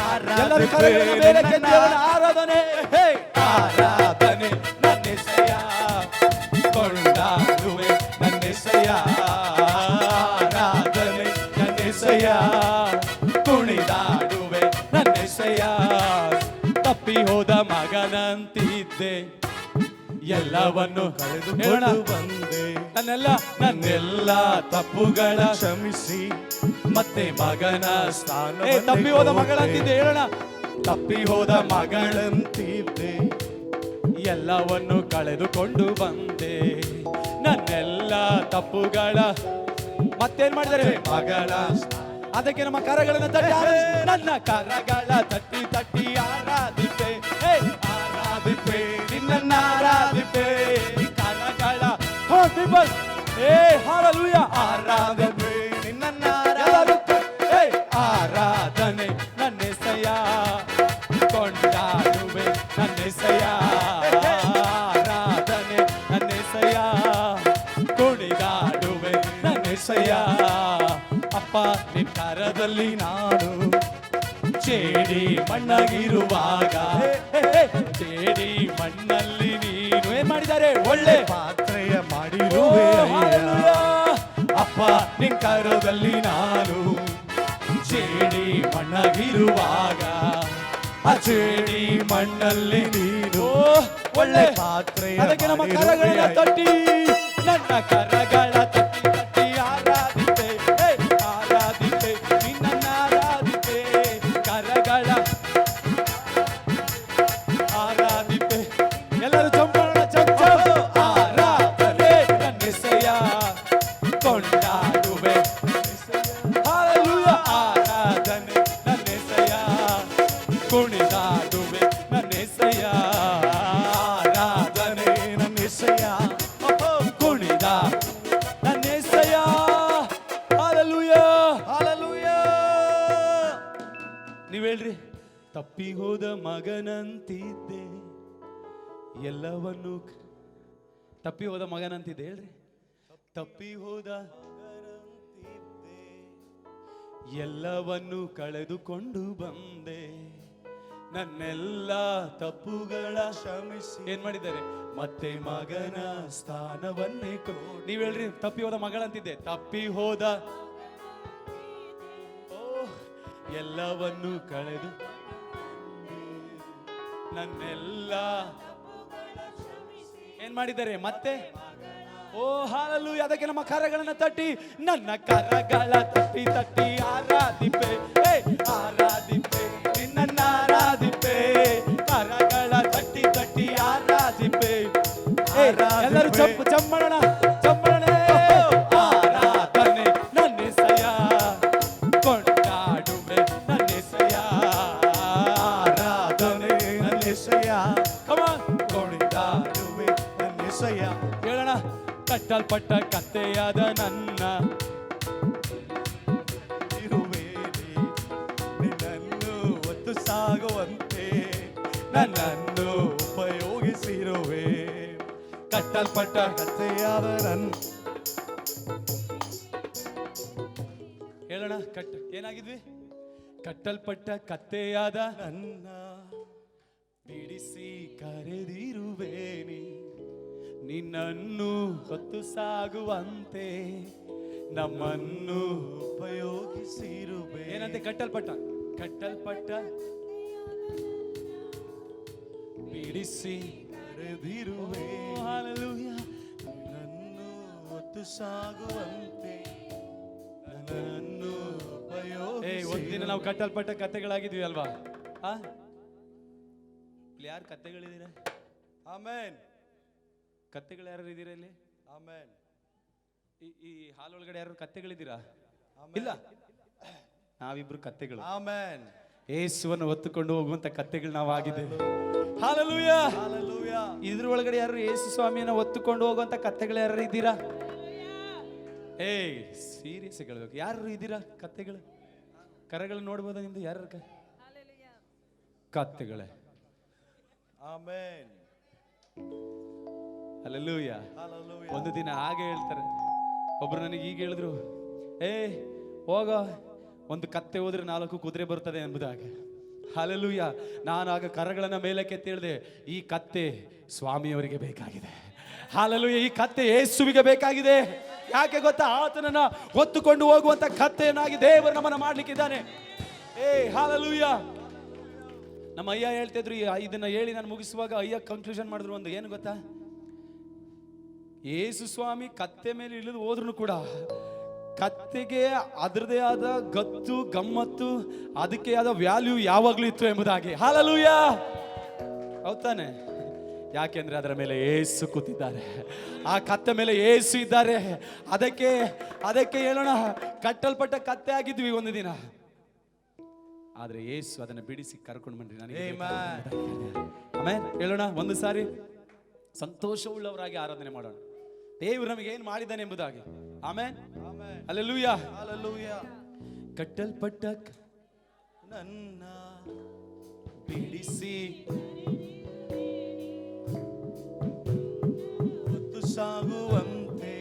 Speaker 1: ಆರಾಧನೆ, ಆರಾಧನೆ ನನ್ನೆಸೆಯ ಕೊಂಡಾಡುವೆ, ನನ್ನೆಸೆಯ ಆರಾಧನೆ, ನನ್ನೆಸೆಯ ಕುಣಿದಾಡುವೆ, ನನ್ನೆಸೆಯ. ತಪ್ಪಿ ಹೋದ ಮಗನಂತಿದ್ದೆ, ಎಲ್ಲವನ್ನು ಕಳೆದುಕೊಂಡು ಬಂದೆ, ನನ್ನೆಲ್ಲ ತಪ್ಪುಗಳ ಕ್ಷಮಿಸಿ ಮತ್ತೆ ಮಗನ ಸ್ಥಾನ. ತಪ್ಪಿ ಹೋದ ಮಗಳಂತಿದ್ದೆ, ಹೇಳೋಣ. ತಪ್ಪಿ ಹೋದ ಮಗಳಂತಿದ್ದೆ, ಎಲ್ಲವನ್ನು ಕಳೆದುಕೊಂಡು ಬಂದೆ, ನನ್ನೆಲ್ಲ ತಪ್ಪುಗಳ ಮತ್ತೇನ್ ಮಾಡಿದರೆ ಮಗಳ. ಅದಕ್ಕೆ ನಮ್ಮ ಕರಗಳನ್ನು ತಟ್ಟಿ, ನನ್ನ ಕರಗಳ ತಟ್ಟಿ ತಟ್ಟಿ ಆರಾಧಿಪೆ, ಆರಾಧಿಪೆ, ನಿನ್ನ ಆರಾಧಿಪೆ, ಕರಗಳ. ಹಲ್ಲೆಲೂಯಾ, ಆರಾಧನೆ, ನಿನ್ನ ಆರಾಧನೆ, ನನ್ನೆಸೆಯ ಕೊಂಡಾಡುವೆ, ನನ್ನೆಸೆಯ ಆರಾಧನೆ, ನನ್ನೆಸೆಯ ಕುಣಿದಾಡುವೆ, ನನ್ನೆಸೆಯ. ಅಪ್ಪ ನಿನ್ನ ಕರದಲ್ಲಿ ನಾನು ಚೇಡಿ ಮಣ್ಣಾಗಿರುವಾಗ, ಚೇಡಿ ಮಣ್ಣಲ್ಲಿ ನೀನು ಏನ್ ಮಾಡಿದ್ದಾರೆ? ಒಳ್ಳೆ ಪಾತ್ರೆಯ ಮಾಡಿರುವೆ. ಅಪ್ಪ ನಿನ್ನ ಕರದಲ್ಲಿ ನಾನು ಚೇಡಿ ಮಣ್ಣಾಗಿರುವಾಗ, ಆ ಚೇಡಿ ಮಣ್ಣಲ್ಲಿ ನೀನು ಒಳ್ಳೆ ಪಾತ್ರೆಯ. ಅದಕ್ಕೆ ನಮ್ಮ ಕರಗಳ ತಟ್ಟಿ, ನನ್ನ ಕರಗಳ ತಟ್ಟಿ ತಟ್ಟಿ ಆರಾಧಿತೆ, ಆರಾಧಿತೆ, ನಿನ್ನ ಆರಾಧಿತೆ, ಕರಗಳ ಆರಾಧಿತೆ. ಎಲ್ಲರೂ ಚಂಪಣ ಚಂಚ. ಆರಾಧನೆ, ನನ್ನೆಸೆಯ ಕೊಂಡಾಡುವೆ, ಆರಾಧನೆ, ನನ್ನೆಸೆಯ ಕುಣಿದಾಡುವೆ, ನನ್ನೆಸೆಯ ಆರಾಧನೆ, ನನ್ನೆಸೆಯ ಕುಣಿದ, ನನ್ನೆಸೆಯ. Hallelujah, hallelujah. ನೀವ್ ಹೇಳ್ರಿ. ತಪ್ಪಿ ಹೋದ ಮಗನಂತಿದ್ದೆ, ಎಲ್ಲವನ್ನು ತಪ್ಪಿ ಹೋದ ಮಗನಂತಿದ್ದೆ, ಹೇಳ್ರಿ. ತಪ್ಪಿ ಹೋದ ಎಲ್ಲವನ್ನು ಕಳೆದುಕೊಂಡು ಬಂದೆ, ನನ್ನೆಲ್ಲ ತಪ್ಪುಗಳ ಕ್ಷಮಿಸಿ. ಏನ್ ಮಾಡಿದ್ದಾರೆ? ಮತ್ತೆ ಮಗನ ಸ್ಥಾನವನ್ನೇ. ನೀವ್ ಹೇಳ್ರಿ. ತಪ್ಪಿ ಹೋದ ಮಗಳಂತಿದ್ದೆ, ತಪ್ಪಿ ಹೋದ ಎಲ್ಲವನ್ನು ಕಳೆದು ನನ್ನೆಲ್ಲ ಏನ್ ಮಾಡಿದ್ದಾರೆ? ಮತ್ತೆ ಓ ಹಾಲೆಲೂಯ. ಅದಕ್ಕೆ ನಮ್ಮ ಕರಗಳನ್ನು ತಟ್ಟಿ, ನನ್ನ ಕರಗಳ ತಟ್ಟಿ ತಟ್ಟಿ ಆರಾಧಿಪೆ, ಆರಾಧಿಪೆ, ನಿನ್ನ ಆರಾಧಿಪೆ, ಕರಗಳ ತಟ್ಟಿ ತಟ್ಟಿ ಆರಾಧಿಪೆ. ಎಲ್ಲರೂ ಚಮ್ಮಳಣ ಚಮ್ಮಳನೆ. ಆರಾಧನೆ ನನ್ನೆಸೆಯ ಕೊಂಡಾಡುವೆ ನನ್ನೆಸೆಯ, ಆರಾಧನೆ ನನ್ನೆಸೆಯ, ಕೊಂಡಾಡುವೆ ನನ್ನೆಸೆಯ. ಹೇಳೋಣ. ಕಟ್ಟಲ್ಪಟ್ಟ ಕತ್ತೆಯಾದ ನನ್ನ ಇರುವೇನೆ, ನಿನ್ನನ್ನು ಒತ್ತು ಸಾಗುವಂತೆ ನನ್ನನ್ನು ಉಪಯೋಗಿಸಿರುವೆ. ಕಟ್ಟಲ್ಪಟ್ಟ ಕತ್ತೆಯಾದ ನನ್ನ, ಹೇಳೋಣ. ಏನಾಗಿದ್ವಿ? ಕಟ್ಟಲ್ಪಟ್ಟ ಕತ್ತೆಯಾದ ನನ್ನ ಬಿಡಿಸಿ ಕರೆದಿರುವೇನೆ, ನಿನ್ನನ್ನು ಹೊತ್ತು ಸಾಗುವಂತೆ ನಮ್ಮನ್ನು ಉಪಯೋಗಿಸಿರುವೆ. ಏನಂತೆ? ಕಟ್ಟಲ್ಪಟ್ಟ ಬಿಡಿಸಿ ಕರೆದಿರುವೆ. ಹಲ್ಲೆಲೂಯ. ನನ್ನನ್ನು ಹೊತ್ತು ಸಾಗುವಂತೆ ನನ್ನನ್ನು ಉಪಯೋಗಿಸಿ. ಒಂದಿನ ನಾವು ಕಟ್ಟಲ್ಪಟ್ಟ ಕಥೆಗಳಾಗಿದ್ವಿ ಅಲ್ವಾ? ಯಾರು ಕಥೆಗಳಿದ್ದೀರಾ? ಆಮೇನ್. ಕತ್ತೆಗಳು ಯಾರು ಇದ್ದೀರಾ ಇಲ್ಲಿ? ಆಮೇನ್. ಈ ಹಾಲ್ ಒಳಗಡೆ ಯಾರು ಕತ್ತೆಗಳಿದ್ದೀರಾ? ಇಲ್ಲ, ನಾವಿಬ್ರು ಕತ್ತೆಗಳು. ಆಮೇನ್. ಯೇಸುವನ್ನು ಹೊತ್ತುಕೊಂಡು ಹೋಗುವಂತ ಕತ್ತೆಗಳು ನಾವು ಆಗಿದ್ದೇವೆ. Hallelujah, hallelujah. ಇದ್ರ ಒಳಗಡೆ ಯಾರು ಯೇಸು ಸ್ವಾಮಿಯನ್ನ ಹೊತ್ತುಕೊಂಡು ಹೋಗುವಂತ ಕತ್ತೆಗಳು ಯಾರು ಇದ್ದೀರಾ? ಸೀರಿಯಸ್ ಹೇಳ್ಬೇಕು. ಯಾರು ಇದ್ದೀರಾ ಕತ್ತೆಗಳು? ಕರಗಳು ನೋಡ್ಬೋದಾ ನಿಮ್ದು? ಯಾರ ಕತ್ತೆಗಳೇ? ಆಮೇನ್. ಹಲ್ಲೆಲೂಯ. ಒಂದು ದಿನ ಹಾಗೆ ಹೇಳ್ತಾರೆ. ಒಬ್ರು ನನಗೆ ಈಗ ಹೇಳಿದ್ರು, ಹೋಗ, ಒಂದು ಕತ್ತೆ ಹೋದ್ರೆ 4 ಕುದುರೆ ಬರ್ತದೆ ಎಂಬುದಾಗಿ. ಹಲ್ಲೆಲೂಯ. ನಾನು ಆಗ ಕರಗಳನ್ನ ಮೇಲಕ್ಕೆ ತಿಳಿದೆ, ಈ ಕತ್ತೆ ಸ್ವಾಮಿಯವರಿಗೆ ಬೇಕಾಗಿದೆ. ಹಲ್ಲೆಲೂಯ. ಈ ಕತ್ತೆ ಯೇಸುವಿಗೆ ಬೇಕಾಗಿದೆ. ಯಾಕೆ ಗೊತ್ತಾ? ಆತನನ್ನ ಹೊತ್ತುಕೊಂಡು ಹೋಗುವಂತ ಕತ್ತೆಯನ್ನಾಗಿ ದೇವರು ನಮ್ಮನ್ನ ಮಾಡ್ಲಿಕ್ಕಿದ್ದಾನೆ. ಹಲ್ಲೆಲೂಯ. ನಮ್ಮ ಅಯ್ಯ ಹೇಳ್ತಿದ್ರು, ಇದನ್ನ ಹೇಳಿ ನಾನು ಮುಗಿಸುವಾಗ ಅಯ್ಯ ಕನ್ಕ್ಲೂಷನ್ ಮಾಡಿದ್ರು ಒಂದು, ಏನು ಗೊತ್ತಾ? ಯೇಸು ಸ್ವಾಮಿ ಕತ್ತೆ ಮೇಲೆ ಇಳಿದು ಹೋದ್ರು ಕೂಡ ಕತ್ತೆಗೆ ಅದರದೇ ಆದ ಗತ್ತು ಗಮ್ಮತ್ತು, ಅದಕ್ಕೆ ಆದ ವ್ಯಾಲ್ಯೂ ಯಾವಾಗ್ಲೂ ಇತ್ತು ಎಂಬುದಾಗಿ. ಹಲ್ಲೆಲೂಯ. ಹೌದಾನೆ? ಯಾಕೆಂದ್ರೆ ಅದರ ಮೇಲೆ ಯೇಸು ಕೂತಿದ್ದಾರೆ, ಆ ಕತ್ತೆ ಮೇಲೆ ಯೇಸು ಇದ್ದಾರೆ. ಅದಕ್ಕೆ ಹೇಳೋಣ, ಕಟ್ಟಲ್ಪಟ್ಟ ಕತ್ತೆ ಆಗಿದ್ವಿ ಒಂದು ದಿನ, ಆದ್ರೆ ಯೇಸು ಅದನ್ನ ಬಿಡಿಸಿ ಕರ್ಕೊಂಡು ಬಂದ್ರಿ ನನಗೆ. ಆಮೆನ್. ಹೇಳೋಣ ಒಂದು ಸಾರಿ ಸಂತೋಷವುಳ್ಳವರಾಗಿ ಆರಾಧನೆ ಮಾಡೋಣ. ದೇವರು ನಮಗೆ ಏನು ಮಾಡಿದ್ದಾನೆ ಎಂಬುದಾಗಿ. ಆಮೆನ್. Hallelujah, hallelujah. ಕಟ್ಟಲ್ಪಟ್ಟ ನನ್ನ ಬಿಡಿಸಿ ಹೊತ್ತು ಸಾಗುವಂತೆ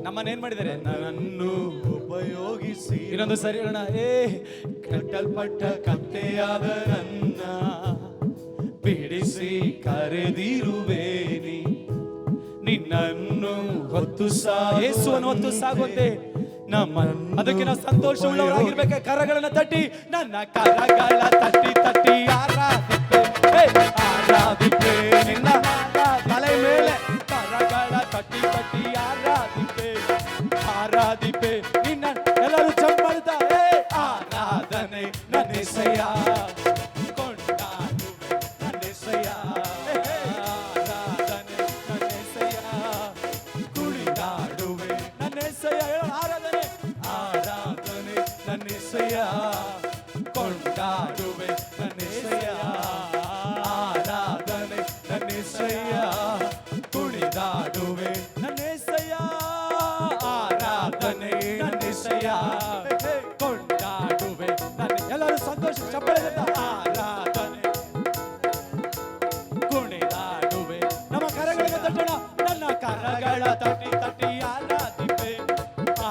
Speaker 1: ನಮ್ಮನ್ನೇನ್ ಮಾಡಿದ್ದಾರೆ? ನನ್ನನ್ನು ಉಪಯೋಗಿಸಿ. ಇನ್ನೊಂದು ಸರಿ ಹೇಳೋಣ. ಕಟ್ಟಲ್ಪಟ್ಟ ಕತ್ತೆಯಾದ ನನ್ನ ಬಿಡಿಸಿ ಕರೆದಿರುವೇನಿ, ನಿನ್ನನ್ನು ಹೊತ್ತು ಯೇಸುವನ್ನು ಹೊತ್ತು ಸಾಗುವಂತೆ ನಮ್ಮ. ಅದಕ್ಕೆ ನಾವು ಸಂತೋಷವುಳ್ಳವರಾಗಿರ್ಬೇಕು. ಕರಗಳನ್ನ ತಟ್ಟಿ, ನನ್ನ ಕರಗಳ ತಟ್ಟಿ ತಟ್ಟಿ ಆರಾಧಿಪೆ, ಆರಾಧಿಪೆ, ನಿನ್ನ ತಲೆ ಮೇಲೆ ಕರಗಳ ತಟ್ಟಿ ತಟ್ಟಿ ಆರಾಧಿಪೆ, ಆರಾಧಿಪೆ, ನಿನ್ನ. ಎಲ್ಲರೂ ಚಪ್ಪಲ್ತಾ, ಆರಾಧನೆ ನನ್ನೆಸೆಯ ಕೊಂಡಾಡುವೆ ನನ್ನೆಸೆಯ, ಆರಾಧನೆ ನನ್ನೆಸೆಯ ಕುಣಿದಾಡುವೆ ನನ್ನೆಸೆಯ. ಆರಾಧನೆ, ಆರಾಧನೆ ನನ್ನೆಸೆಯ ಕೊಂಡಾಡುವೆ ನನ್ನೆಸೆಯ, ಆರಾಧನೆ ನನ್ನೆಸೆಯ ಕುಣಿದಾಡುವೆ ನನ್ನೆಸೆಯ, ಆರಾಧನೆ ನನ್ನೆಸೆಯ ಕೊಂಡಾಡುವೆ ನನ್ನ. ಎಲ್ಲರೂ ಸಂತೋಷ ಚಪ್ಪಳೆ. ಆರಾಧನೆ ಕುಣಿದಾಡುವೆ. ನಮ್ಮ ಕರಗಳಿಗೆ ತಟ್ಟೋಣ. ನನ್ನ ಕರಗಳ ತಟ್ಟಿ ತಟ್ಟಿ ಆರಾಧಿಪೆ,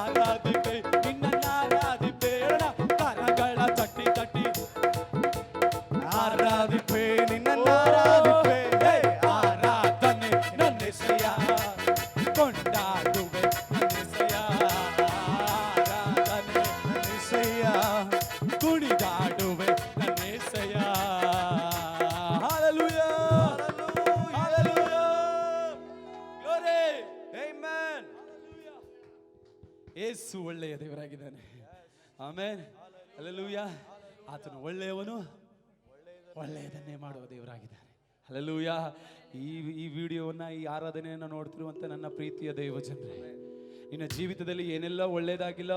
Speaker 1: ಆರಾಧಿಪೆ, ನಿನ್ನ ಆರಾಧಿಪೆ. ಹೇಳೋಣ. ಕರಗಳ ತಟ್ಟಿ ತಟ್ಟಿ ಆರಾಧಿಪೆ, ನಿನ್ನ ಆರಾಧಿಪೆ, ಆರಾಧನೆ ನನ್ನೆಸೆಯ ಕೊಂಡಾಡುವೆ ನನ್ನೆಸೆಯ, ಆರಾಧನೆ ನನ್ನೆಸೆಯ ಕುಣಿದಾಡುವೆ ನನ್ನೆಸೆಯ. Hallelujah, hallelujah, glory, amen. Yesu ಒಳ್ಳೆಯ ದೇವರಾಗಿದ್ದಾನೆ. Amen, hallelujah. ಆತನು ಒಳ್ಳೆಯವನು, ಒಳ್ಳೆಯದನ್ನೇ ಮಾಡುವ ದೇವರಾಗಿದ್ದಾನೆ. ಹಲ್ಲೆಲೂಯಾ. ಈ ವಿಡಿಯೋವನ್ನ, ಈ ಆರಾಧನೆಯನ್ನು ನೋಡ್ತಿರುವಂತ ನನ್ನ ಪ್ರೀತಿಯ ದೈವ ಜನರೇ, ನಿನ್ನ ಜೀವಿತದಲ್ಲಿ ಏನೆಲ್ಲ ಒಳ್ಳೆಯದಾಗಿಲ್ಲ,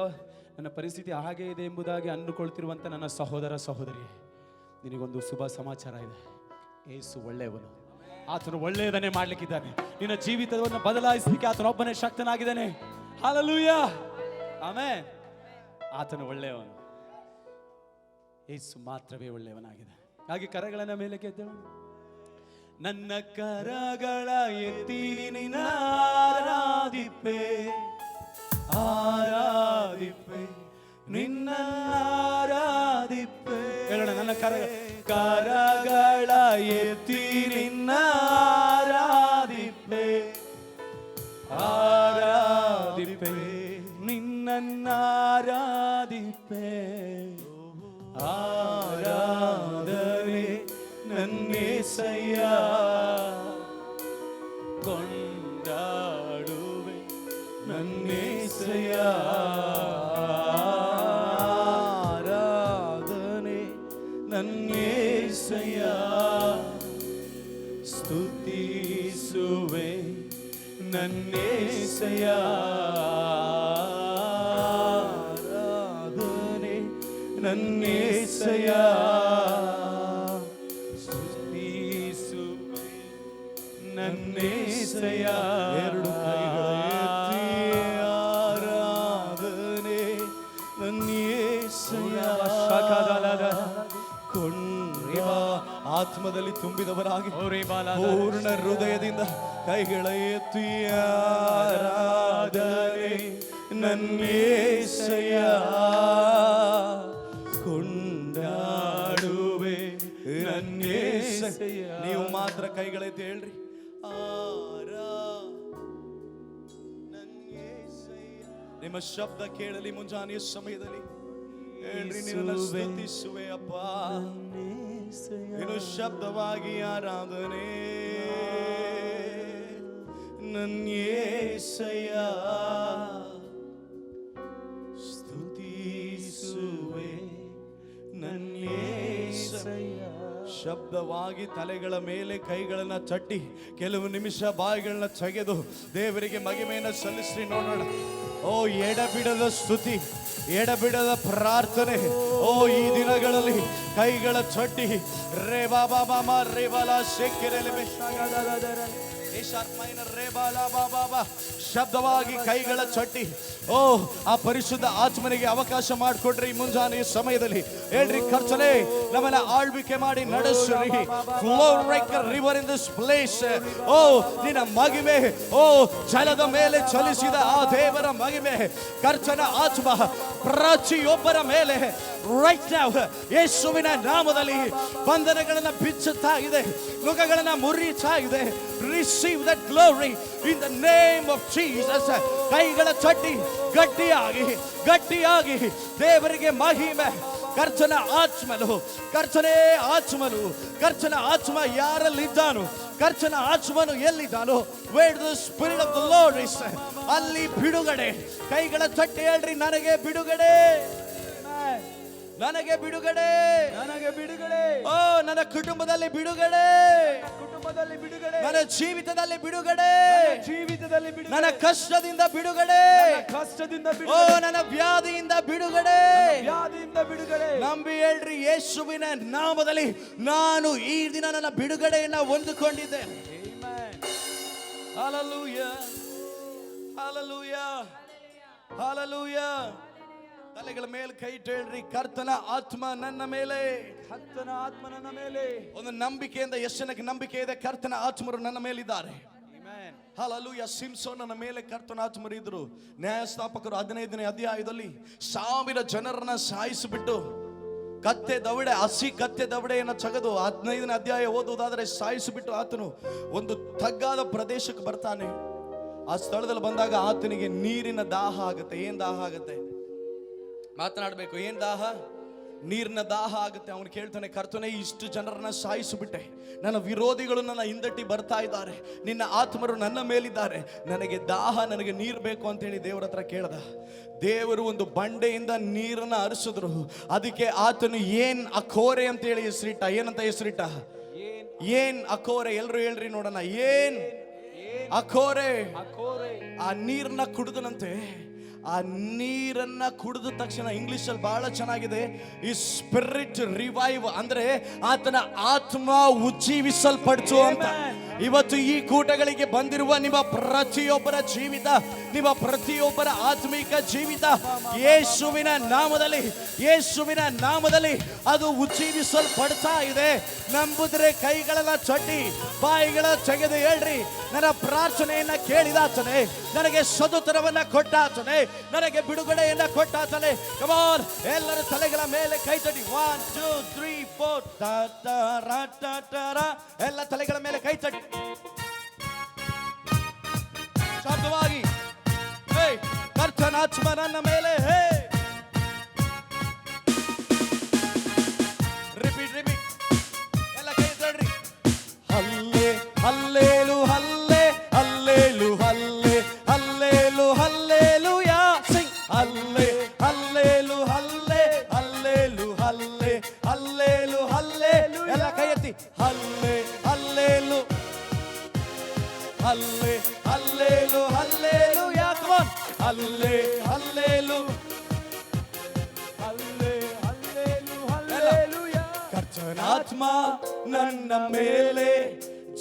Speaker 1: ನನ್ನ ಪರಿಸ್ಥಿತಿ ಹಾಗೆ ಇದೆ ಎಂಬುದಾಗಿ ಅಂದುಕೊಳ್ತಿರುವಂತ ನನ್ನ ಸಹೋದರ ಸಹೋದರಿ, ನಿನಗೊಂದು ಶುಭ ಸಮಾಚಾರ ಇದೆ. ಯೇಸು ಒಳ್ಳೆಯವನು, ಆತನು ಒಳ್ಳೆಯದನ್ನೇ ಮಾಡ್ಲಿಕ್ಕಿದ್ದಾನೆ. ನಿನ್ನ ಜೀವಿತವನ್ನು ಬದಲಾಯಿಸಲಿಕ್ಕೆ ಆತನೊಬ್ಬನೇ ಶಕ್ತನಾಗಿದ್ದಾನೆ. Hallelujah, amen. ಆತನು ಒಳ್ಳೆಯವನು, ಯೇಸು ಮಾತ್ರವೇ ಒಳ್ಳೆಯವನಾಗಿದ್ದಾನೆ. ಹಾಗೆ ಕರಗಳನ್ನ ಮೇಲೆ ಕೆತ್ತೋಣ. ನನ್ನ ಕರಗಳ ಎತ್ತಿ ನಿನ್ನ ಆರಾಧಿಪೆ, ಆರಾಧಿಪೆ, ನಿನ್ನ ಆರಾಧಿಪೆ. ಹೇಳೋಣ, ನನ್ನ ಕರಗಳ ಎತ್ತಿ ನಿನ್ನ ಆರಾಧಿಪೆ, ಆರಾಧಿಪೆ, ನಿನ್ನ ಆರಾಧಿಪೆ. ಆರಾಧನೆ ನನ್ನೇಸಯ್ಯ, ಕೊಂಡಾಡುವೆ ನನ್ನೇಸಯ್ಯ. ಆರಾಧನೆ ನನ್ನೇಸಯ್ಯ, ಸ್ತುತಿಸುವೆ ನನ್ನೇಸಯ್ಯ. ಆರಾಧನೆ ನನ್ನೇಸಯ್ಯ, ಸ್ತುತಿಸುವೆ ನನ್ನೇಸಯ್ಯ. ಎರಡು ಕೈಗಳ ಎತ್ತಿ ಆರಾಧನೆ ನನ್ನೇಸಯ್ಯ. ಆತ್ಮದಲ್ಲಿ ತುಂಬಿದವರಾಗಿ ಪೂರ್ಣ ಹೃದಯದಿಂದ ಕೈಗಳ ಎತ್ತಿ ಆರಾಧನೆ ನನ್ನೇಸಯ್ಯ, ಕೊಂಡಾಡುವೆ ನನ್ನೇಸಯ್ಯ. ನೀವು ಮಾತ್ರ ಕೈಗಳೆತ್ತಿ ಹೇಳ್ರಿ, ನಿಮ್ಮ ಶಬ್ದ ಕೇಳಲಿ ಮುಂಜಾನೆಯ ಸಮಯದಲ್ಲಿ. ಹೇಳ್ರಿ, ನಿನ್ನ ಸ್ತುತಿಸುವೆ ಅಪ್ಪ, ಇನ್ನು ಶಬ್ದವಾಗಿ ಆರಾಧನೆ ನನ್ನೇಸಯ್ಯ, ಸ್ತುತಿಸುವೆ ನನ್ನೇಸಯ್ಯ. ಶಬ್ದವಾಗಿ ತಲೆಗಳ ಮೇಲೆ ಕೈಗಳನ್ನ ಚಟ್ಟಿ ಕೆಲವು ನಿಮಿಷ ಬಾಯಿಗಳನ್ನ ತೆಗೆದು ದೇವರಿಗೆ ಮಹಿಮೆಯನ್ನು ಸಲ್ಲಿಸಿ ನೋಡೋಣ. ಓ, ಎಡಬಿಡದ ಸ್ತುತಿ, ಎಡಬಿಡದ ಪ್ರಾರ್ಥನೆ. ಓ, ಈ ದಿನಗಳಲ್ಲಿ ಕೈಗಳ ಚಟ್ಟಿ ರೇ ಬಾಬಾ ಬಾಬಾ ರೇ ಬಾಲಾ ಶೇಖರಲೆ ಶಬ್ದವಾಗಿ ಕೈಗಳ ಚಟ್ಟಿ. ಓ, ಆ ಪರಿಶುದ್ಧ ಆತ್ಮನಿಗೆ ಅವಕಾಶ ಮಾಡಿಕೊಡ್ರಿ ಮುಂಜಾನೆ ಸಮಯದಲ್ಲಿ. ಹೇಳ್ರಿ, ಕರ್ತನೇ ನಮ್ಮನ್ನ ಆಳ್ವಿಕೆ ಮಾಡಿ ನಡೆಸ್ರಿ. Flow like a river in this place. ಓ, ನಿನ್ನ ಮಹಿಮೆ, ಓ, ಜಲದ ಮೇಲೆ ಚಲಿಸಿದ ಆ ದೇವರ ಮಹಿಮೆ, ಕರ್ತನ ಆತ್ಮ ಪ್ರತಿಯೊಬ್ಬರ ಮೇಲೆ ರೈಟ್ ನೌ ಯೇಸುವಿನ ನಾಮದಲ್ಲಿ ಬಂಧನಗಳನ್ನ ಬಿಚ್ಚುತ್ತಾ ಇದೆ, ಮುಖಗಳನ್ನ ಮುರಿತಾ ಇದೆ. Receive that glory in the name of Jesus. ಕೈಗಳ ಚಟ್ಟಿ ಗಟ್ಟಿಯಾಗಿ ಗಟ್ಟಿಯಾಗಿ ದೇವರಿಗೆ ಮಹಿಮೆ. ಕರ್ತನ ಆತ್ಮನು, ಕರ್ತನೇ ಆತ್ಮನು, ಕರ್ತನ ಆತ್ಮ ಯಾರಲ್ಲಿದ್ದಾನು, ಕರ್ತನ ಆತ್ಮನು ಎಲ್ಲಿದ್ದಾನೋ, where the spirit of the Lord is, ಅಲ್ಲಿ ಬಿಡುಗಡೆ. ಕೈಗಳ ಚಟ್ಟಿ ಹೇಳ್ರಿ, ನನಗೆ ಬಿಡುಗಡೆ, ನನಗೆ ಬಿಡುಗಡೆ, ನನಗೆ ಬಿಡುಗಡೆ. ಓ, ನನ್ನ ಕುಟುಂಬದಲ್ಲಿ ಬಿಡುಗಡೆ, ಕುಟುಂಬದಲ್ಲಿ ಬಿಡುಗಡೆ, ನನ್ನ ಜೀವಿತದಲ್ಲಿ ಬಿಡುಗಡೆ, ಜೀವಿತದಲ್ಲಿ ಬಿಡುಗಡೆ, ನನ್ನ ಕಷ್ಟದಿಂದ ಬಿಡುಗಡೆ, ಕಷ್ಟದಿಂದ ಬಿಡುಗಡೆ. ಓ, ನನ್ನ ವ್ಯಾಧಿಯಿಂದ ಬಿಡುಗಡೆ, ವ್ಯಾಧಿಯಿಂದ ಬಿಡುಗಡೆ. ನಂಬಿ ಹೇಳ್ರಿ, ಯೇಸುವಿನ ನಾಮದಲ್ಲಿ ನಾನು ಈ ದಿನ ನನ್ನ ಬಿಡುಗಡೆಯನ್ನ ಹೊಂದಿಕೊಂಡಿದ್ದೇನೆ. Hallelujah, hallelujah, hallelujah. ತಲೆಗಳ ಮೇಲೆ ಕೈ ಇಟ್ಟು ಹೇಳ್ರಿ, ಕರ್ತನ ಆತ್ಮ ನನ್ನ ಮೇಲೆ, ಕರ್ತನ ಆತ್ಮ ನನ್ನ ಮೇಲೆ. ಒಂದು ನಂಬಿಕೆಯಿಂದ, ಎಷ್ಟು ಜನಕ್ಕೆ ನಂಬಿಕೆ ಇದೆ ಕರ್ತನ ಆತ್ಮರು ನನ್ನ ಮೇಲಿದ್ದಾರೆ? ಹಲ್ಲೆಲೂಯಾ. ಸಿಂಸೋನನ ಮೇಲೆ ಕರ್ತನ ಆತ್ಮರು ಇದ್ರು. ನ್ಯಾಯಸ್ಥಾಪಕರು 15ನೇ ಅಧ್ಯಾಯದಲ್ಲಿ 1000 ಜನರನ್ನ ಸಾಯಿಸಿಬಿಟ್ಟು ಕತ್ತೆ ದವಡೆ, ಹಸಿ ಕತ್ತೆ ದವಡೆಯನ್ನು ತೆಗೆದು 15ನೇ ಅಧ್ಯಾಯ ಓದುವುದಾದರೆ ಸಾಯಿಸಿಬಿಟ್ಟು ಆತನು ಒಂದು ತಗ್ಗಾದ ಪ್ರದೇಶಕ್ಕೆ ಬರ್ತಾನೆ. ಆ ಸ್ಥಳದಲ್ಲಿ ಬಂದಾಗ ಆತನಿಗೆ ನೀರಿನ ದಾಹ ಆಗುತ್ತೆ. ಏನ್ ದಾಹ ಆಗುತ್ತೆ? ಮಾತನಾಡಬೇಕು. ಏನ್ ದಾಹ?
Speaker 2: ನೀರಿನ ದಾಹ ಆಗುತ್ತೆ. ಅವನು ಕೇಳ್ತಾನೆ, ಕರ್ತನೇ, ಇಷ್ಟು ಜನರನ್ನ ಸಾಯಿಸಿಬಿಟ್ಟೆ, ನನ್ನ ವಿರೋಧಿಗಳು ನನ್ನ ಹಿಂದಟ್ಟಿ ಬರ್ತಾ ಇದ್ದಾರೆ, ನಿನ್ನ ಆತ್ಮರು ನನ್ನ ಮೇಲಿದ್ದಾರೆ, ನನಗೆ ದಾಹ, ನನಗೆ ನೀರು ಬೇಕು ಅಂತೇಳಿ ದೇವರ ಹತ್ರ ಕೇಳ್ದ. ದೇವರು ಒಂದು ಬಂಡೆಯಿಂದ ನೀರನ್ನ ಹರಿಸಿದ್ರು. ಅದಕ್ಕೆ ಆತನು ಏನ್ ಅಖೋರೆ ಅಂತ ಹೇಳಿ ಹೆಸರಿಟ್ಟ. ಏನಂತ ಹೆಸರಿಟ್ಟ? ಏನ್ ಅಖೋರೆ. ಎಲ್ರು ಹೇಳ್ರಿ ನೋಡೋಣ, ಏನ್ ಅಖೋರೆ. ಆ ನೀರನ್ನ ಕುಡಿದನಂತೆ. ಆ ನೀರನ್ನ ಕುಡಿದ ತಕ್ಷಣ ಇಂಗ್ಲಿಷ್ ಅಲ್ಲಿ ಬಹಳ ಚೆನ್ನಾಗಿದೆ, ಈ ಸ್ಪಿರಿಟ್ ರಿವೈವ್, ಅಂದ್ರೆ ಆತನ ಆತ್ಮ ಉಜ್ಜೀವಿಸಲ್ಪಡ್ತು ಅಂತ. ಇವತ್ತು ಈ ಕೂಟಗಳಿಗೆ ಬಂದಿರುವ ನಿಮ್ಮ ಪ್ರತಿಯೊಬ್ಬರ ಜೀವಿತ, ನಿಮ್ಮ ಪ್ರತಿಯೊಬ್ಬರ ಆತ್ಮಿಕ ಜೀವಿತ ಯೇಸುವಿನ ನಾಮದಲ್ಲಿ, ಯೇಸುವಿನ ನಾಮದಲ್ಲಿ ಅದು ಉಜ್ಜೀವಿಸಲ್ಪಡ್ತಾ ಇದೆ. ನಂಬುದ್ರೆ ಕೈಗಳನ್ನ ಚಟ್ಟಿ, ಬಾಯಿಗಳ ತೆಗೆದು ಹೇಳ್ರಿ, ನನ್ನ ಪ್ರಾರ್ಥನೆಯನ್ನ ಕೇಳಿದಾತನೆ, ನನಗೆ ಸದುತರವನ್ನ ಕೊಟ್ಟಾತನೆ, ನನಗೆ ಬಿಡುಗಡೆಯನ್ನ ಕೊಟ್ಟಾತನೆ. ಕಮ್ ಆನ್, ಎಲ್ಲರ ತಲೆಗಳ ಮೇಲೆ ಕೈ ತಟ್ಟಿ. 1 2 3 4 ಎಲ್ಲ ತಲೆಗಳ ಮೇಲೆ ಕೈ ತಟ್ಟಿ ಶಬ್ದವಾಗಿ. ಕರ್ತನಾತ್ಮ ನನ್ನ ಮೇಲೆ. ರಿಪೀಟ್ ಎಲ್ಲ ಕೈ ತಡ್ರಿ. ಹಲ್ಲೆ ಹಲ್ಲೇಲು ಹಲ್ಲೆ ಹಲ್ಲೇಲು ಹಲ್ಲೆ ಹಲ್ಲೇಲು ಹಲ್ಲೇಲೂಯಾ. ಸಿಂಗ್ ಹಲ್ಲೆ ಹಲ್ಲೇಲು ಹಲ್ಲೆ ಹಲ್ಲೇಲು ಹಲ್ಲೆ ಹಲ್ಲೇಲು ಹಲ್ಲೆ. ಎಲ್ಲ ಕೈ ಎತ್ತಿ. ಹಲ್ಲೆ ಹಲ್ಲೇಲು ಹಲ್ಲೆ ಹಲ್ಲೇಲು ಹಲ್ಲೇಲೂಯಾ. Come on. ಹಲ್ಲೆ ಹಲ್ಲೇಲು ಹಲ್ಲೆ ಹಲ್ಲೇಲು ಹಲ್ಲೇಲೂಯಾ. ಕರ್ತನಾತ್ಮ ನನ್ನ ಮೇಲೆ,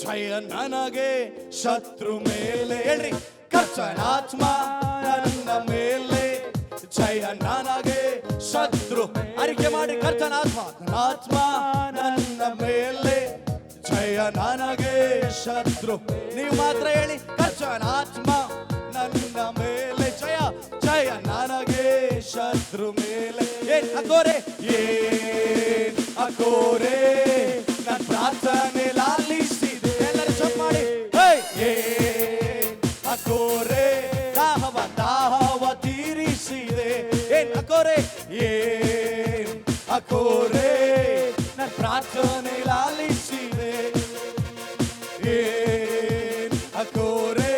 Speaker 2: ಜಯ ನನಗೆ ಶತ್ರು ಮೇಲೆ. ಹೇಳ್ರಿ, ಕರ್ತನಾತ್ಮ ನನ್ನ ಮೇಲೆ, ಜಯ ನನಗೆ ಶತ್ರು. ಅರಿಕೆ ಮಾಡಿ, ಕರ್ತನಾತ್ಮ ನನ್ನ ಮೇಲೆ, ಜಯ ನನಗೆ ಶತ್ರು. ನೀವು ಮಾತ್ರ ಹೇಳಿ, ಕರ್ತನಾತ್ಮ ನನ್ನ ಮೇಲೆ, ಜಯ ಜಯ ನನಗೆ ಶತ್ರು ಮೇಲೆ. ಏನ್ ಅಕೋರೆ, ಏನ್ ಅಕೋರೆ, ನನ್ನ ಪ್ರಾರ್ಥನೆ ಲಾಲಿಸಿದೆ. ಎಲ್ಲರೂ ಚಪ್ ಮಾಡಿ. ಏನ್ ಅಕೋರೆ, ದಾಹವ ತೀರಿಸಿದೆ. ಏನ್ ಅಕೋರೆ, ಏನ್ ಅಕೋರೆ, ನನ್ನ ಪ್ರಾರ್ಥನೆ ಲಾಲಿಸಿದೆ. ಏನ್ ಅಕೋರೆ,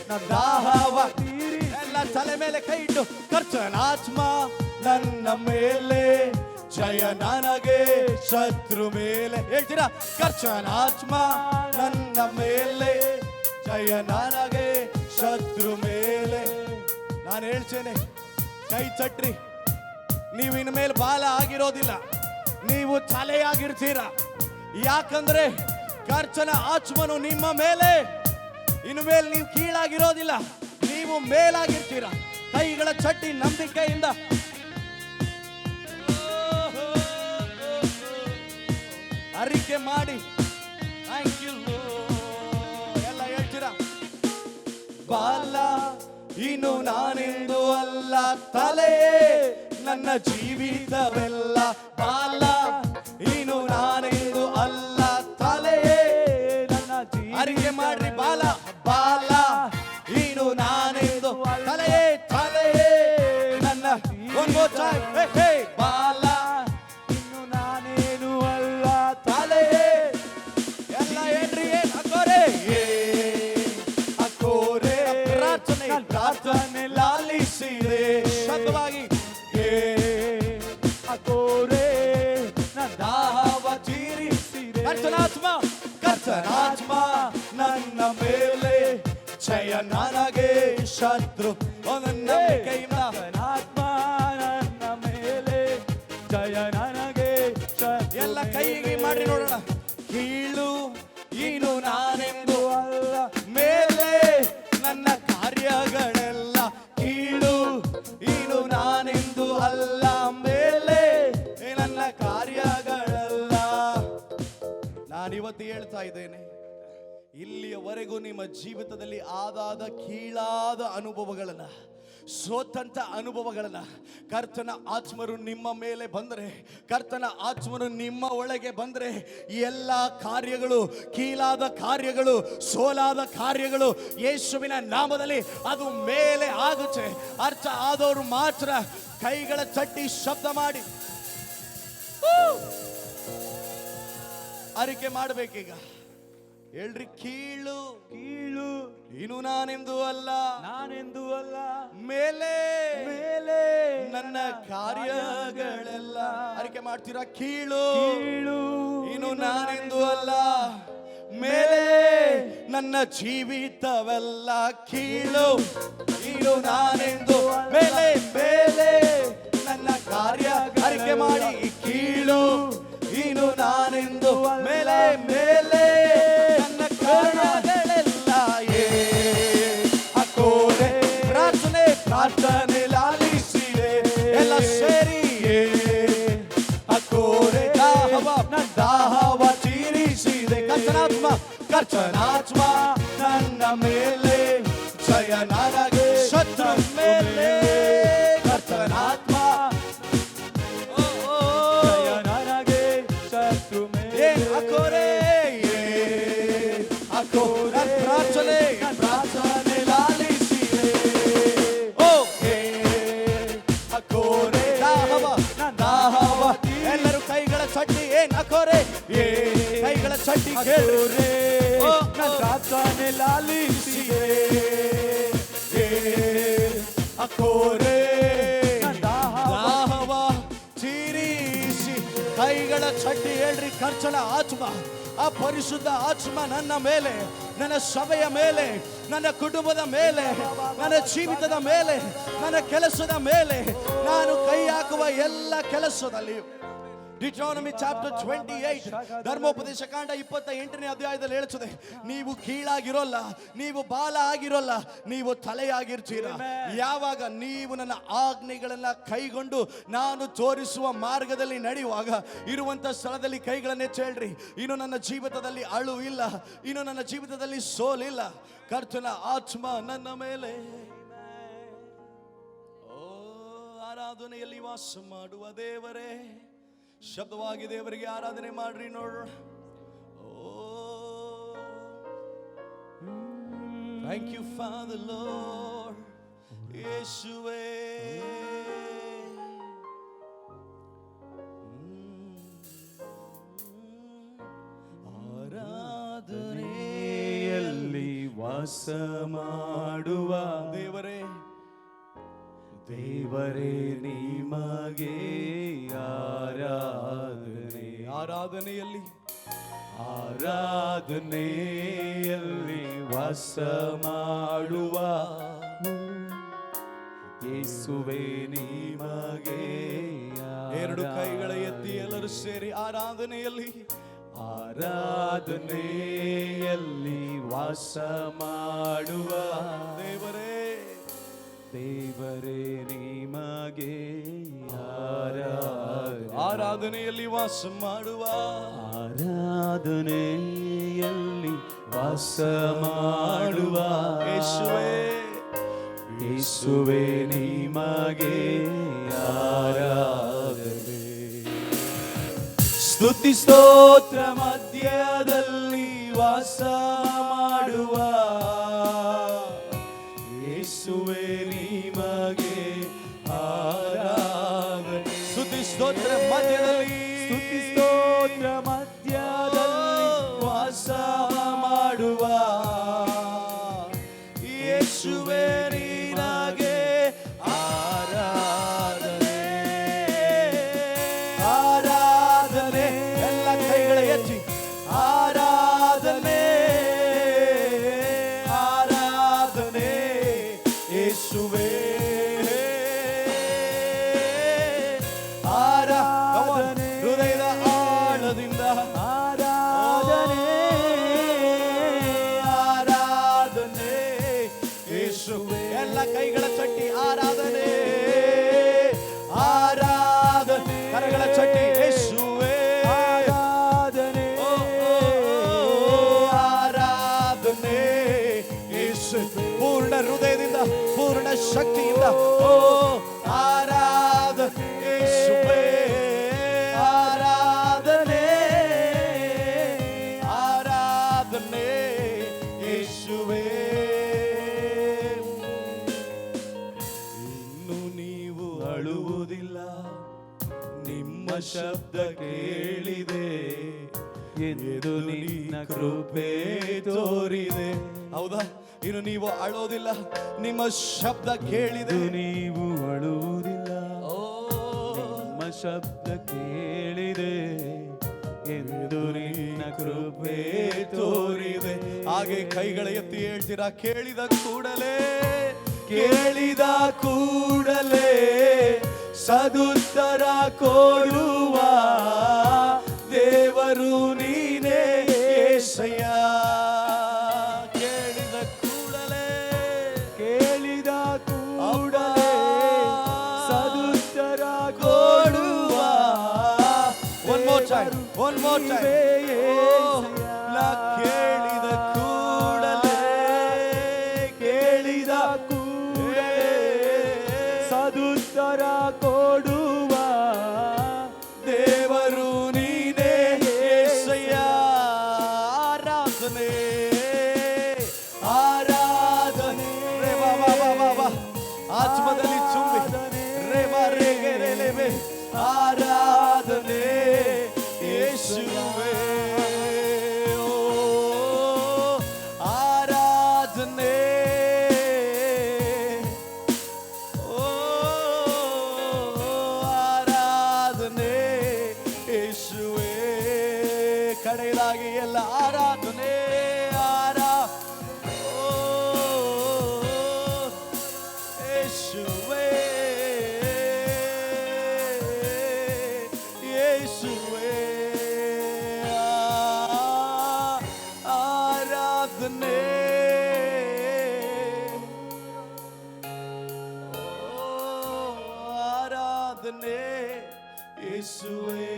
Speaker 2: ನನ್ನ ದಾಹವ ತೀರಿ. ಎಲ್ಲ ತಲೆ ಮೇಲೆ ಕೈ ಇಟ್ಟು. ಕರ್ತನಾತ್ಮ ನನ್ನ ಮೇಲೆ, ಜಯ ನನಗೆ ಶತ್ರು ಮೇಲೆ. ಹೇಳ್ತೀರಾ? ಕರ್ತನಾತ್ಮ ನನ್ನ ಮೇಲೆ, ಜಯ ನನಗೆ ಶತ್ರು ಮೇಲೆ. ನಾನು ಹೇಳ್ತೇನೆ, ಕೈ ತಟ್ರಿ. ನೀವು ಇನ್ನು ಮೇಲೆ ಬಾಲ ಆಗಿರೋದಿಲ್ಲ, ನೀವು ತಲೆಯಾಗಿರ್ತೀರ. ಯಾಕಂದ್ರೆ ಕರ್ತನ ಆತ್ಮನು ನಿಮ್ಮ ಮೇಲೆ. ಇನ್ನು ಮೇಲೆ ನೀವು ಕೀಳಾಗಿರೋದಿಲ್ಲ, ನೀವು ಮೇಲಾಗಿರ್ತೀರ. ಕೈಗಳ ಚಟ್ಟಿ ನಂಬಿಕೆಯಿಂದ. ಅರಿಕೆ ಮಾಡಿ. Thank you. ಎಲ್ಲ ಹೇಳ್ತೀರಾ? ಬಾಲ ಇನ್ನು ನಾನೆಂದು ಅಲ್ಲ, ತಲೆಯೇ ನನ್ನ ಜೀವಿತವೆಲ್ಲ. ಬಾಲ ಇನ್ನು ನಾನೆಂದು ಅಲ್ಲ, ತಲೆಯೇ ನನ್ನ ಜೀವಿತ. ಅರಿಕೆ ಮಾಡ್ರಿ. ಬಾಲ ಬಾಲ ಇನ್ನು ನಾನೆಂದು, ತಲೆಯೇ ತಲೆಯೇ ನನ್ನ. ಒಂದು more time. ಬಾಲ ಇನ್ನು ನಾನೇನು ಅಲ್ಲ, ತಲೆಯೇ. ಎಲ್ಲ ಹೇಳ್ರಿ. ಏನ್ ಅಕೋರೆ, ಅಕೋರೆ, ಪ್ರಾರ್ಥನೆ ಲಾಲಿಸಿದೆ. ಶಬ್ದವಾಗಿ. ಅಕೋರೆ, ನನ್ನ ದಾಹವ ತೀರಿಸಿದೆ. ಕರ್ತನಾತ್ಮ ನನ್ನ ಮೇಲೆ, ಜಯ ನನಗೆ ಶತ್ರು. ನನ್ನ ಕೈನಾತ್ಮ ನನ್ನ ಮೇಲೆ, ಜಯ ನನಗೆ ಶತ್ರು. ಎಲ್ಲ ಕೈಗೆ ಮಾಡ್ರಿ ನೋಡೋಣ. ಕೀಳು ಇನ್ನು ನಾನೆಂದು ಅಲ್ಲ, ಮೇಲೆ ನನ್ನ ಕಾರ್ಯಗಳೆಲ್ಲ. ಕೀಳು ಇನ್ನು ನಾನೆಂದು ಅಲ್ಲ, ಮೇಲೆ ನನ್ನ ಕಾರ್ಯಗಳೆಲ್ಲ. ನಾನಿವತ್ತು ಹೇಳ್ತಾ ಇದ್ದೇನೆ, ಇಲ್ಲಿಯವರೆಗೂ ನಿಮ್ಮ ಜೀವಿತದಲ್ಲಿ ಆದಾದ ಕೀಳಾದ ಅನುಭವಗಳನ್ನ, ಸೋತಂತ ಅನುಭವಗಳನ್ನ, ಕರ್ತನ ಆತ್ಮರು ನಿಮ್ಮ ಮೇಲೆ ಬಂದರೆ, ಕರ್ತನ ಆತ್ಮರು ನಿಮ್ಮ ಒಳಗೆ ಬಂದರೆ, ಎಲ್ಲ ಕಾರ್ಯಗಳು, ಕೀಳಾದ ಕಾರ್ಯಗಳು, ಸೋಲಾದ ಕಾರ್ಯಗಳು ಯೇಸುವಿನ ನಾಮದಲ್ಲಿ ಅದು ಮೇಲೆ ಆಗುತ್ತೆ. ಅರ್ಥ ಆದವರು ಮಾತ್ರ ಕೈಗಳ ತಟ್ಟಿ ಶಬ್ದ ಮಾಡಿ. ಅರಿಕೆ ಮಾಡ್ಬೇಕೀಗ. ಹೇಳ್ರಿ, ಕೀಳು ಕೀಳು ಇನ್ನು ನಾನೆಂದು ಅಲ್ಲ,
Speaker 1: ನಾನೆಂದು ಅಲ್ಲ,
Speaker 2: ಮೇಲೆ
Speaker 1: ಮೇಲೆ
Speaker 2: ನನ್ನ ಕಾರ್ಯಗಳೆಲ್ಲ. ಅರಿಕೆ ಮಾಡ್ತೀರಾ? ಕೀಳು
Speaker 1: ಕೀಳು
Speaker 2: ಇನ್ನು ನಾನೆಂದು ಅಲ್ಲ, ಮೇಲೆ ನನ್ನ ಜೀವಿತವೆಲ್ಲ. ಕೀಳು ಇನ್ನು ನಾನೆಂದು, ಮೇಲೆ ಮೇಲೆ ನನ್ನ ಕಾರ್ಯ. ಅರಿಕೆ ಮಾಡಿ, ಕೀಳು ಇನ್ನು ನಾನೆಂದು, ಮೇಲೆ ಮೇಲೆ ನನ್ನ ಕಾರ್ಯಗಳೆಲ್ಲ. ಅಕೋರೆ ಪ್ರಾರ್ಥನೆ ಪ್ರಾರ್ಥನೆ ಲಾಲಿಸಿದೆ ಎಲ್ಲ ಸೇರಿ. ಅಕೋರೆ ದಾಹವ ತೀರಿಸಿದೆ. ಕರ್ತನಾತ್ಮ ನನ್ನ ಮೇಲೆ, ಜಯ ನನಗೆ ಶತ್ರು ಮೇಲೆ. ಕರ್ತನಾತ್ಮ ಜಯ ನನಗೆ ಶತ್ರು ಮೇಲೆ. ಅಕೋರೆ ಅಕೋರೆ ಪ್ರಾರ್ಥನೆ ಪ್ರಾರ್ಥನೆ ಲಾಲಿಸಿದೆ. ಓ ಅಕೋರೆ ದಾಹವ. ಎಲ್ಲರೂ ಕೈಗಳ ಚಡ್ಡಿ ಅಕೋರೆ ಕೈಗಳ ಚಡ್ಡಿ ಕೇಳ್ರೆ. ಪ್ರಾರ್ಥನೆ ಲಾಲಿಸಿದೆ. ಅಕೋರೆ ದಾಹವ ತೀರಿಸಿ. ಕೈಗಳ ಚಡ್ಡಿ ಹೇಳ್ರಿ. ಕರ್ತನ ಆತ್ಮ, ಆ ಪರಿಶುದ್ಧ ಆತ್ಮ ನನ್ನ ಮೇಲೆ, ನನ್ನ ಸಭೆಯ ಮೇಲೆ, ನನ್ನ ಕುಟುಂಬದ ಮೇಲೆ, ನನ್ನ ಜೀವಿತದ ಮೇಲೆ, ನನ್ನ ಕೆಲಸದ ಮೇಲೆ, ನಾನು ಕೈ ಹಾಕುವ ಎಲ್ಲ ಕೆಲಸದಲ್ಲಿ. ಡಿಟ್ರಾನಮಿ ಚಾಪ್ಟರ್ 28 ಧರ್ಮೋಪದೇಶ ಕಾಂಡ 28ನೇ ಅಧ್ಯಾಯದಲ್ಲಿ ಹೇಳುತ್ತದೆ, ನೀವು ಕೀಳಾಗಿರೋಲ್ಲ, ನೀವು ಬಾಲ ಆಗಿರೋಲ್ಲ, ನೀವು ತಲೆಯಾಗಿರ್ತೀರ. ಯಾವಾಗ ನೀವು ನನ್ನ ಆಜ್ಞೆಗಳನ್ನ ಕೈಗೊಂಡು ನಾನು ತೋರಿಸುವ ಮಾರ್ಗದಲ್ಲಿ ನಡೆಯುವಾಗ. ಇರುವಂತ ಸ್ಥಳದಲ್ಲಿ ಕೈಗಳನ್ನೇ ಹೇಳ್ರಿ. ಇನ್ನು ನನ್ನ ಜೀವಿತದಲ್ಲಿ ಅಳು ಇಲ್ಲ, ಇನ್ನು ನನ್ನ ಜೀವಿತದಲ್ಲಿ ಸೋಲಿಲ್ಲ. ಕರ್ತನ ಆತ್ಮ ನನ್ನ ಮೇಲೆ. ಓ ಆರಾಧನೆಯಲ್ಲಿ ವಾಸ ಮಾಡುವ ದೇವರೇ, ಶಬ್ದವಾಗಿ ದೇವರಿಗೆ ಆರಾಧನೆ ಮಾಡ್ರಿ. ನೋಡ್ರಿ, ಥ್ಯಾಂಕ್ ಯು ಫಾದರ್ ಲಾರ್ಡ್. ಯೇಸುವೇ ಆರಾಧನೆಯಲ್ಲಿ ವಾಸ ಮಾಡುವ ದೇವರೇ, ದೇವರೇ ನಿಮಗೆ ಆರಾಧನೆ. ಆರಾಧನೆಯಲ್ಲಿ ಆರಾಧನೆಯಲ್ಲಿ ವಾಸ ಮಾಡುವ ಯೇಸುವೇ ನಿಮಗೆ. ಎರಡು ಕೈಗಳ ಎತ್ತಿ ಎಲ್ಲರೂ ಸೇರಿ ಆರಾಧನೆಯಲ್ಲಿ, ಆರಾಧನೆಯಲ್ಲಿ ವಾಸ ಮಾಡುವ ದೇವರೇ, ದೇವರೇ ನಿಮಗೆ ಆರಾಧನೆಯಲ್ಲಿ ವಾಸ ಮಾಡುವ. ಆರಾಧನೆಯಲ್ಲಿ ವಾಸ ಮಾಡುವ ಯೇಸುವೇ, ಯೇಸುವೇ ನಿಮಗೆ ಆರಾಧನೆ. ಸ್ತುತಿ ಸ್ತೋತ್ರ ಮಧ್ಯದಲ್ಲಿ ವಾಸ ಮಾಡುವ ಯೇಸುವೇ ನಿಮಗೆ ಆರಾಧನೆ. ಸ್ತುತಿ ಸ್ತೋತ್ರ ಮಧ್ಯದಲ್ಲಿ, ಸ್ತುತಿ ಸ್ತೋತ್ರ ಮಧ್ಯದಲ್ಲಿ ವಾಸ ಮಾಡುವ ಯೇಸುವೇ ನಿನಗೆ ಆರಾಧನೆ. ಆರಾಧನೆ ಎಲ್ಲ ಕೈಗಳ ಎತ್ತಿ ಆರಾಧನೆ, ಆರಾಧನೆ ಯೇಸುವೇ. ಆರಾಧನೆ ಹೃದಯದ ಆಳದಿಂದ ಆರಾಧನೆ, ಆರಾಧನೆ ಯೇಸುವೇ. ಎಲ್ಲ ಕೈಗಳ ಚಟ್ಟಿ ಆರಾಧನೆ, ಆರಾಧನೆ ಕರಗಳ ಚಟ್ಟಿ ಯೇಸುವೇ. ಆರಾಧನೆ ಆರಾಧನೆ ಯೇಸು. ಪೂರ್ಣ ಹೃದಯದಿಂದ ಪೂರ್ಣ ಶಕ್ತಿಯಿಂದ ಓ ಆರಾಧನೆ ಯೇಸುವೇ. ಆರಾಧನೆ ಆರಾಧನೆ ಯೇಸುವೇ. ಇನ್ನು ನೀವು ಅಳುವುದಿಲ್ಲ, ನಿಮ್ಮ ಶಬ್ದ
Speaker 1: ಎಂದು ನಿನ್ನ ಕೃಪೆ
Speaker 2: ತೋರಿದೆ. ಹೌದಾ? ಇನ್ನು ನೀವು ಅಳೋದಿಲ್ಲ, ನಿಮ್ಮ ಶಬ್ದ ಕೇಳಿದೆ.
Speaker 1: ನೀವು ಅಳುವುದಿಲ್ಲ, ನಿಮ್ಮ ಶಬ್ದ ಕೇಳಿದೆ ಎಂದು ನಿನ್ನ ಕೃಪೆ
Speaker 2: ತೋರಿದೆ. ಹಾಗೆ ಕೈಗಳ ಎತ್ತಿ ಹೇಳ್ತೀರಾ, ಕೇಳಿದ ಕೂಡಲೇ, ಕೇಳಿದ ಕೂಡಲೇ ಸದುತ್ತರ ಕೊಡುವ ದೇವರು ನೀನೇ యేసయ్య. ಕೇಳಿದ ಕೂಡಲೇ,
Speaker 1: ಕೇಳಿದ ಕೂಡಲೇ ಸದುತ್ತರ
Speaker 2: ಕೊಡುವ. One more time. ನಾ ಕೇಳಿದ ಕೂಡಲೇ, ಕೇಳಿದ ಕೂಡಲೇ
Speaker 1: ಸದುತ್ತರ ಕೊಡುವ
Speaker 2: ದೇವರು ನೀನೇ యేసయ్య. ಆರಾಧನೆ, ಆರಾಧನೆ. ರೇ ವಾ ವಾ ವಾ ವಾ ವಾ. ಆತ್ಮದಲ್ಲಿ ತುಂಬಿ ರೇ ವಾ ರೇ ಗೆ ರೇ ಲೇ ಬೇ. ಆರಾಧನೆ ಯೇಸುವೇ. ಓ ಆರಾಧನೆ, ಓ ಆರಾಧನೆ ಯೇಸುವೇ. ಕಡೆಯದಾಗಿ ಎಲ್ಲ ಆರಾಧನೆ, ಓ ಯೇಸುವೇ, ಯೇಸುವೇ. ಆರಾಧನೆ, ಆರಾಧನೆ ಯೇಸುವೇ.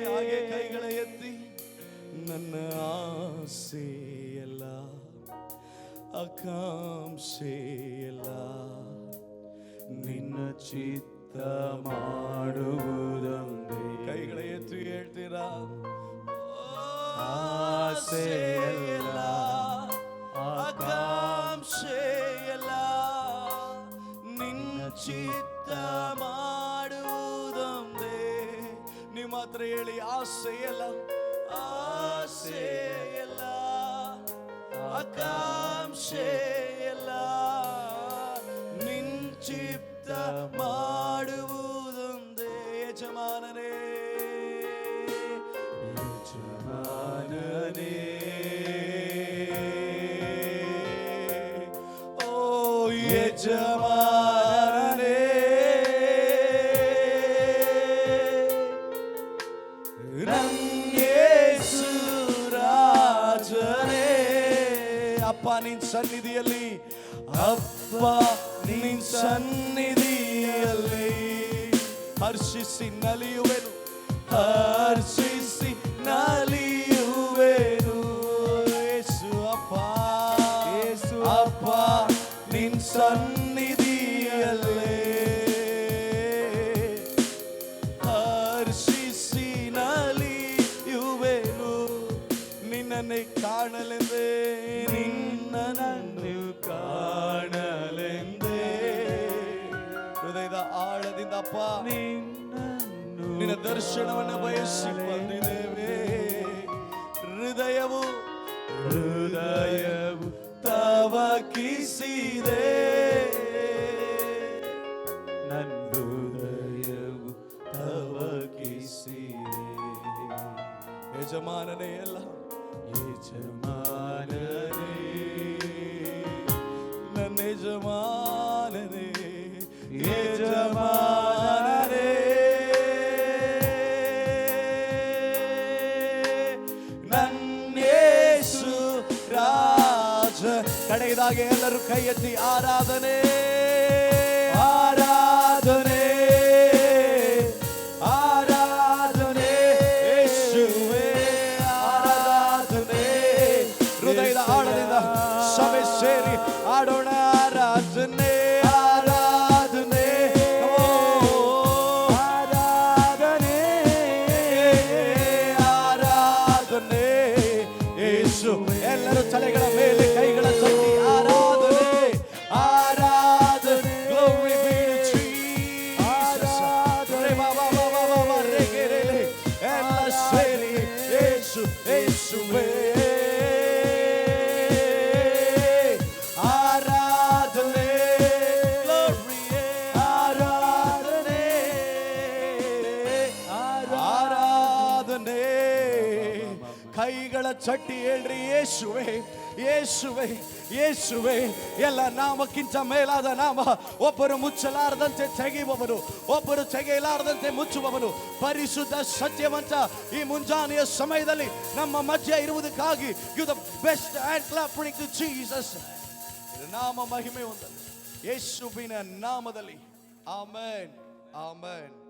Speaker 2: ಹಾಗೆ ಕೈಗಳ ಎತ್ತಿ, ನನ್ನ ಆಸೆ ಎಲ್ಲ, ಆಕಾಂಕ್ಷೆ ಎಲ್ಲ ನಿನ್ನ ಚಿತ್ತ ಮಾಡುವುದೊಂದೇ. ಕೈಗಳ ಎತ್ತಿ ಹೇಳ್ತೀರಾ, ಆಸೆ ಎಲ್ಲ, ಆಕಾಂಕ್ಷೆ ಎಲ್ಲ ನಿನ್ನ ಚಿತ್ತ ಮಾಡುವುದೊಂದೇ. ನಿಮ್ಮ ಹತ್ರ ಹೇಳಿ, ಆಸೆ ಎಲ್ಲ, ಆಸೆ ಎಲ್ಲ, ಆಕಾಂಕ್ಷೆ ಎಲ್ಲ ನಿನ್ನ ಚಿತ್ತ ಮಾಡುವುದೊಂದೇ. ಯಜಮಾನನೇ, ಯಜಮಾನನೇ, ಓ ಯಜಮಾನನೇ, ರಂಗೇಸು ರಾಜನೇ. ಅಪ್ಪ ನಿನ್ ಸನ್ನಿಧಿಯಲ್ಲಿ, ಅಪ್ಪ ನಿನ್ ಸನ್ನಿಧಿಯಲ್ಲಿ ಹರ್ಷಿಸಿ ನಲಿಯುವೆನು, ಹರ್ಷಿಸಿ ನಲಿಯುವೆನು. ಯೇಸು ಅಪ್ಪ, ಯೇಸು ಅಪ್ಪ ನಿನ್ ಸನ್ನಿಧಿಯಲ್ಲೇ ಹರ್ಷಿಸಿ ನಲಿಯುವೆನು. ನಿನ್ನನ್ನೇ ಕಾಣಲೆಂದೇ, ನಿನ್ನನ್ನು ಕಾಣಲೆಂದೇ ಹೃದಯದ ಆಳದಿಂದ ಅಪ್ಪ ನಿನ್ನ ದರ್ಶನವನ್ನು ಬಯಸಿ ಬಂದಿದ್ದೇವೆ. ಹೃದಯವು ತವಕಿಸಿದೆ, ನನ್ನ ಹೃದಯವು ತವಕಿಸಿದೆ. ಯಜಮಾನನೇ ಎಲ್ಲ, ಯಜಮಾನನೇ, ನನ್ನ ಯಜಮಾನನೇ, ಯಜಮಾನನೇ, ನನ್ನ ಯೇಸು ರಾಜ. ಕಡೆಯದಾಗಿ ಎಲ್ಲರೂ ಕೈ ಎತ್ತಿ ಆರಾಧನೆ, ಆರಾಧನೆ, ಆರಾಧನೆ ಯೇಸುವೇ. ಆರಾಧನೆ, ಹೃದಯದ ಆಳದಿಂದ ಸಭೆ ಸೇರಿ ಆಡೋಣ. ಆರಾಧನೆ, ಆರಾಧನೆ, ಆರಾಧನೆ, ಆರಾಧನೆ ಯೇಸು. ಎಲ್ಲರೂ ತಲೆಗಳ ಮೇಲೆ ಕೈಗಳ ತಟ್ಟಿ ಆರಾಧನೆ, ಆರಾಧನೆ. Glory be to Jesus. ಎಲ್ಲ ಸೇರಿ ಯೇಸು, ಕೈಗಳ ಚಟ್ಟಿ ಹೇಳ್ರಿ, ಯೇಸುವೆ ಯೇಸುವೆ ಯೇಸುವೆ. ಎಲ್ಲ ನಾಮಕ್ಕಿಂತ ಮೇಲಾದ ನಾಮ. ಒಬ್ಬರು ಮುಚ್ಚಲಾರದಂತೆ ತೆಗೆಯುವವನು, ಒಬ್ಬರು ತೆಗೆಯಲಾರದಂತೆ ಮುಚ್ಚುವವನು, ಪರಿಶುದ್ಧ ಸತ್ಯವಂತ. ಈ ಮುಂಜಾನೆಯ ಸಮಯದಲ್ಲಿ ನಮ್ಮ ಮಧ್ಯೆ ಇರುವುದಕ್ಕಾಗಿ you the best hand clapping to Jesus. ನಾಮ ಮಹಿಮೆ ಹೊಂದಲಿ ಯೇಸುವಿನ ನಾಮದಲ್ಲಿ. Amen, amen.